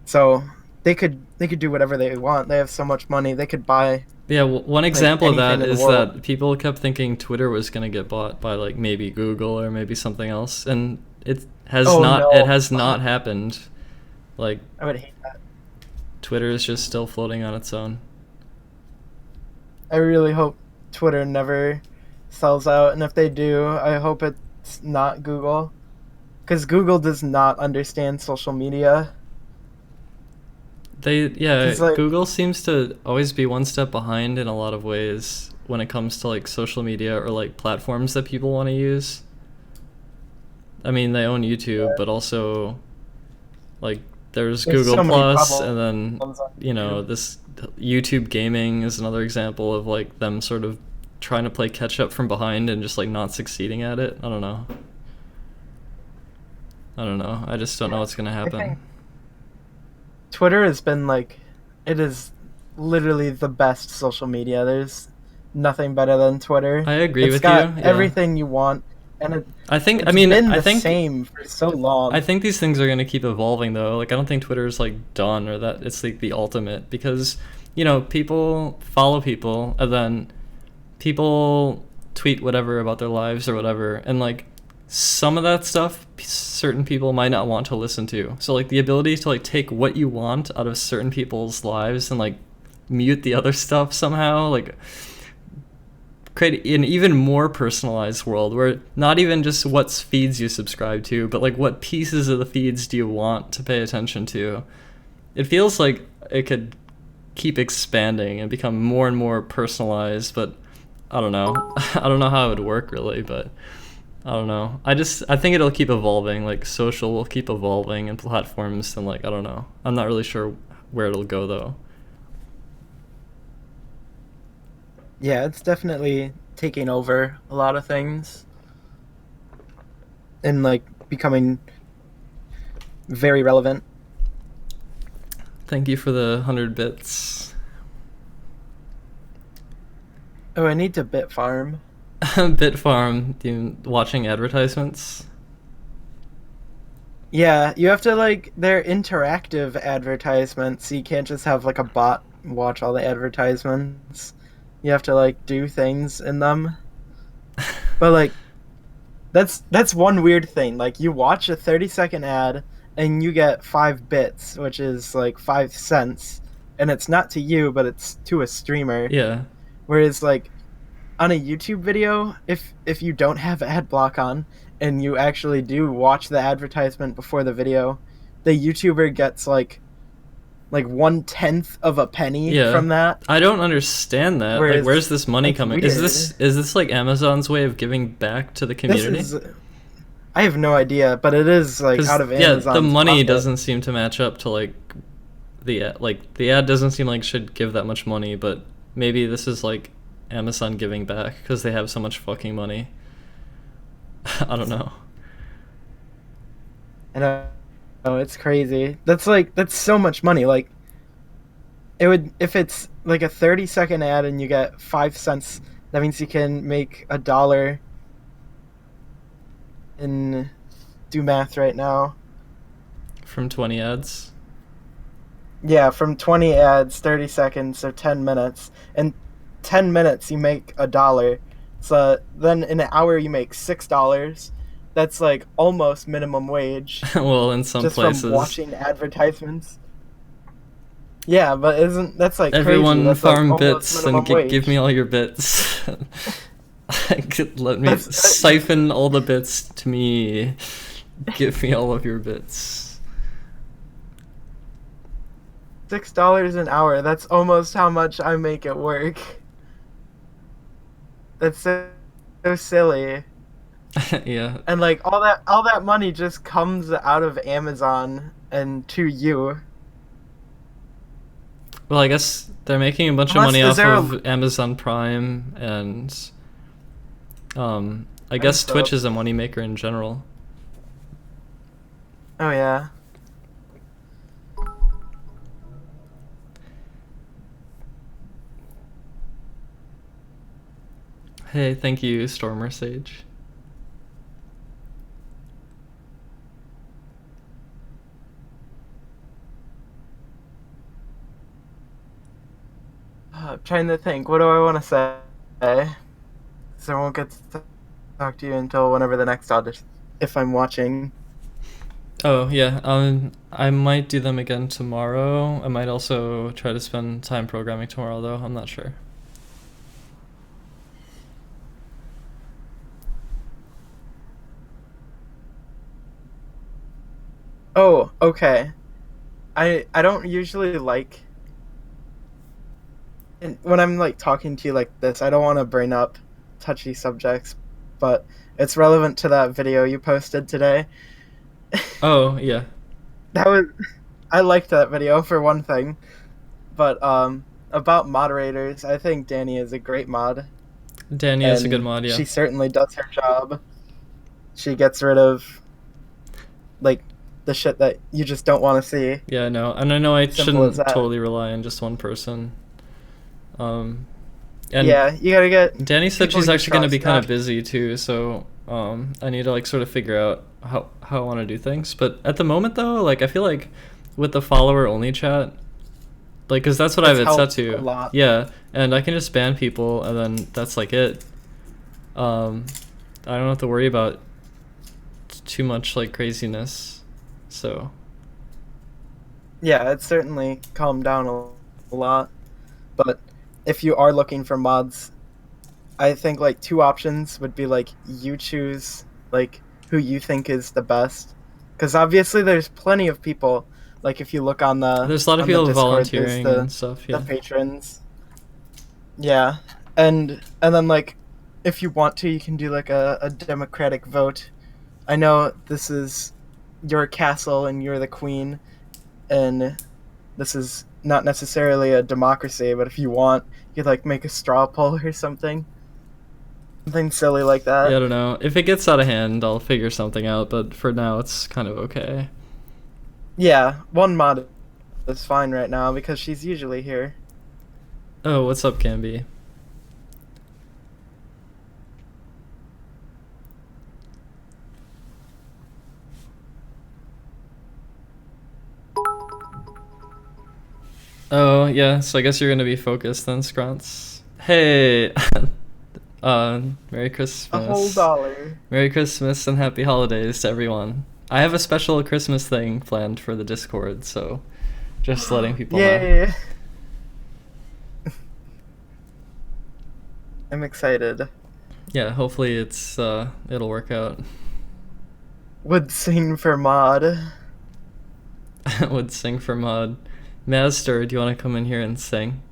So they could do whatever they want. They have so much money. They could buy. Yeah, one example of that anything in the is world. that people kept thinking Twitter was going to get bought by like maybe Google or maybe something else, and it has Oh, not. no. It has not happened. Like I would hate that. Twitter is just still floating on its own. I really hope Twitter never sells out, and if they do, I hope it's not Google, because Google does not understand social media. Like, Google seems to always be one step behind in a lot of ways when it comes to like social media or like platforms that people want to use. I mean, they own YouTube, but also like there's Google so many Plus, and then problems on this YouTube gaming is another example of like them sort of trying to play catch up from behind and just like not succeeding at it. I don't know. I just don't know what's gonna happen. Twitter has been like, it is literally the best social media. There's nothing better than Twitter. I agree It's with got you. Yeah. everything you want, and it's been the same for so long. I think these things are going to keep evolving though. Like I don't think Twitter's like done or that it's like the ultimate, because people follow people and then people tweet whatever about their lives or whatever, and like some of that stuff certain people might not want to listen to. So like the ability to like take what you want out of certain people's lives and like mute the other stuff somehow, like create an even more personalized world where not even just what feeds you subscribe to, but like what pieces of the feeds do you want to pay attention to. It feels like it could keep expanding and become more and more personalized, but I don't know. I don't know how it would work really, but I don't know. I think it'll keep evolving. Like social will keep evolving and platforms, and like I don't know. I'm not really sure where it'll go though. Yeah, it's definitely taking over a lot of things and like becoming very relevant. Thank you for the 100 bits. Oh, I need to bit farm. Bit farm, watching advertisements? Yeah, you have to like, they're interactive advertisements, so you can't just have like a bot watch all the advertisements. You have to like do things in them. But like that's one weird thing. Like you watch a 30-second ad and you get 5 bits, which is like 5 cents, and it's not to you, but it's to a streamer. Yeah. Whereas like on a YouTube video, if you don't have ad block on and you actually do watch the advertisement before the video, the YouTuber gets like 1/10 of a penny from that. I don't understand that. Like, where's this money coming? Weird. Is this like Amazon's way of giving back to the community? I have no idea, but it is like out of Amazon's the money pocket. doesn't seem to match up to like the ad doesn't seem like should give that much money, but maybe this is like Amazon giving back because they have so much fucking money. I don't know. I know. Oh, it's crazy. That's so much money. Like, it would, if it's like a 30-second ad and you get 5 cents, that means you can make $1 in, do math right now. From 20 ads? Yeah, from 20 ads, 30 seconds, so 10 minutes. And 10 minutes you make $1. So then in an hour you make $6. That's like almost minimum wage. Well, in some just places. From watching advertisements. Yeah, but that's like everyone crazy. That's farm like bits and give me all your bits. Let me siphon all the bits to me. Give me all of your bits. $6 an hour. That's almost how much I make at work. That's so silly. Yeah. And like all that money just comes out of Amazon and to you. Well, I guess they're making a bunch of money off of Amazon Prime, and I guess Twitch is a moneymaker in general. Oh yeah. Hey, thank you, Stormer Sage. I'm trying to think. What do I want to say? So I won't get to talk to you until whenever the next audition, if I'm watching. Oh yeah, I might do them again tomorrow. I might also try to spend time programming tomorrow, though. I'm not sure. Oh, okay. I don't usually like, and when I'm like talking to you like this, I don't want to bring up touchy subjects, but it's relevant to that video you posted today. Oh yeah. I liked that video for one thing, but about moderators, I think Danny is a great mod. Danny is a good mod, yeah. She certainly does her job. She gets rid of like the shit that you just don't want to see. Yeah, I know. And I know I Simple as shouldn't that. totally rely on just one person. And yeah, you gotta get. Danny said people she's you actually going to be trust, kind of not- busy too, so I need to like sort of figure out how I want to do things. But at the moment though, like I feel like with the follower only chat, like because that's what I have It's it set helped to. a lot. Yeah, and I can just ban people, and then that's like it. I don't have to worry about too much like craziness. So Yeah, it's certainly calmed down a lot. But if you are looking for mods, I think like two options would be like you choose like who you think is the best, because obviously there's plenty of people. Like if you look on the there's a lot of on the people Discord, there's volunteering the and stuff. Yeah. patrons. Yeah, and then like if you want to, you can do like a democratic vote. I know this is your castle and you're the queen, and this is not necessarily a democracy, but if you want, you could like make a straw poll or something. Something silly like that. Yeah, I don't know. If it gets out of hand, I'll figure something out, but for now it's kind of okay. Yeah, one mod is fine right now because she's usually here. Oh, what's up, Gamby? Oh, yeah, so I guess you're gonna be focused then, Scrunts. Hey! Merry Christmas. A whole $1. Merry Christmas and happy holidays to everyone. I have a special Christmas thing planned for the Discord, so just letting people know. Yay! I'm excited. Yeah, hopefully it's it'll work out. Would sing for mod. Would sing for mod. Master, do you want to come in here and sing?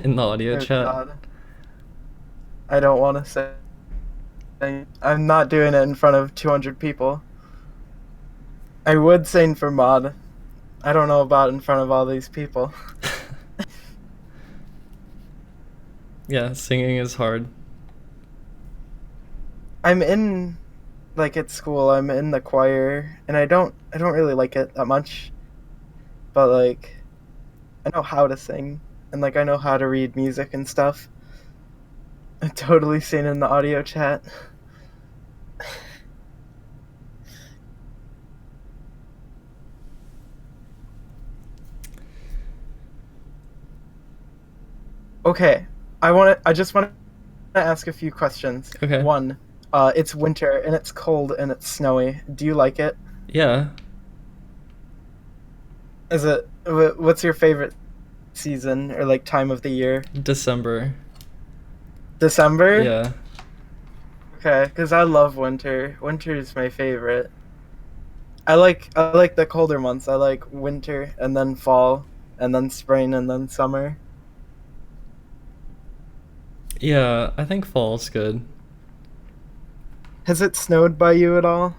In the audio Oh, chat? God. I don't want to sing. I'm not doing it in front of 200 people. I would sing for mod. I don't know about in front of all these people. Yeah, singing is hard. I'm in, like at school, I'm in the choir, and I don't really like it that much. But like, I know how to sing, and like I know how to read music and stuff. I'm totally seen in the audio chat. Okay, I just want to ask a few questions. Okay. One, it's winter and it's cold and it's snowy. Do you like it? Yeah. Is it? What's your favorite season or like time of the year? December. December? Yeah. Okay, because I love winter. Winter is my favorite. I like the colder months. I like winter and then fall and then spring and then summer. Yeah, I think fall's good. Has it snowed by you at all?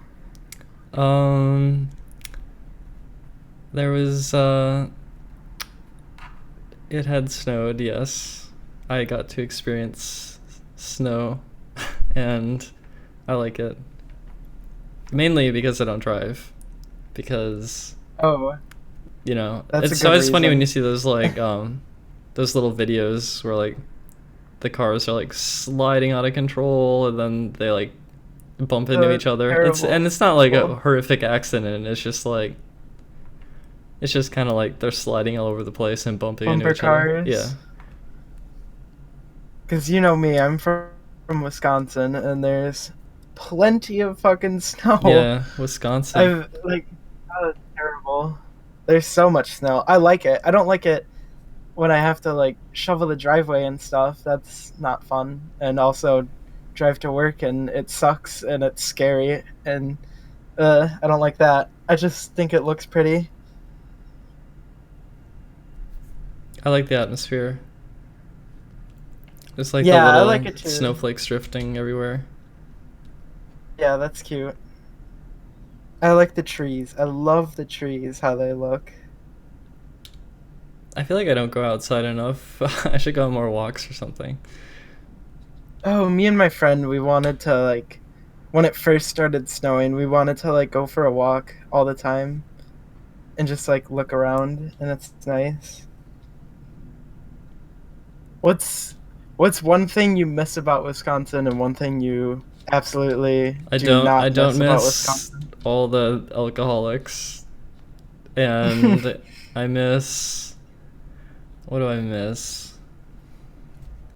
There was it had snowed, yes. I got to experience snow and I like it. Mainly because I don't drive. Because Oh, you know, That's a it's good always funny when reason. you see those like those little videos where like the cars are like sliding out of control, and then they like bump into each other. It's not like a horrific accident. It's just like it's just kind of like they're sliding all over the place and bumping into each other. Yeah. Because you know me, I'm from Wisconsin, and there's plenty of fucking snow. Yeah, Wisconsin. Oh, it's terrible. There's so much snow. I like it. I don't like it when I have to like shovel the driveway and stuff. That's not fun. And also drive to work and it sucks and it's scary and I don't like that. I just think it looks pretty. I like the atmosphere. It's like Yeah, the I little like it too. snowflakes drifting everywhere. Yeah, that's cute. I like the trees. I love the trees, how they look. I feel like I don't go outside enough. I should go on more walks or something. Oh, me and my friend, we wanted to like, when it first started snowing, we wanted to like go for a walk all the time and just like look around, and it's nice. What's one thing you miss about Wisconsin and one thing you absolutely I do not I don't about miss Wisconsin? all the alcoholics. And I miss, what do I miss?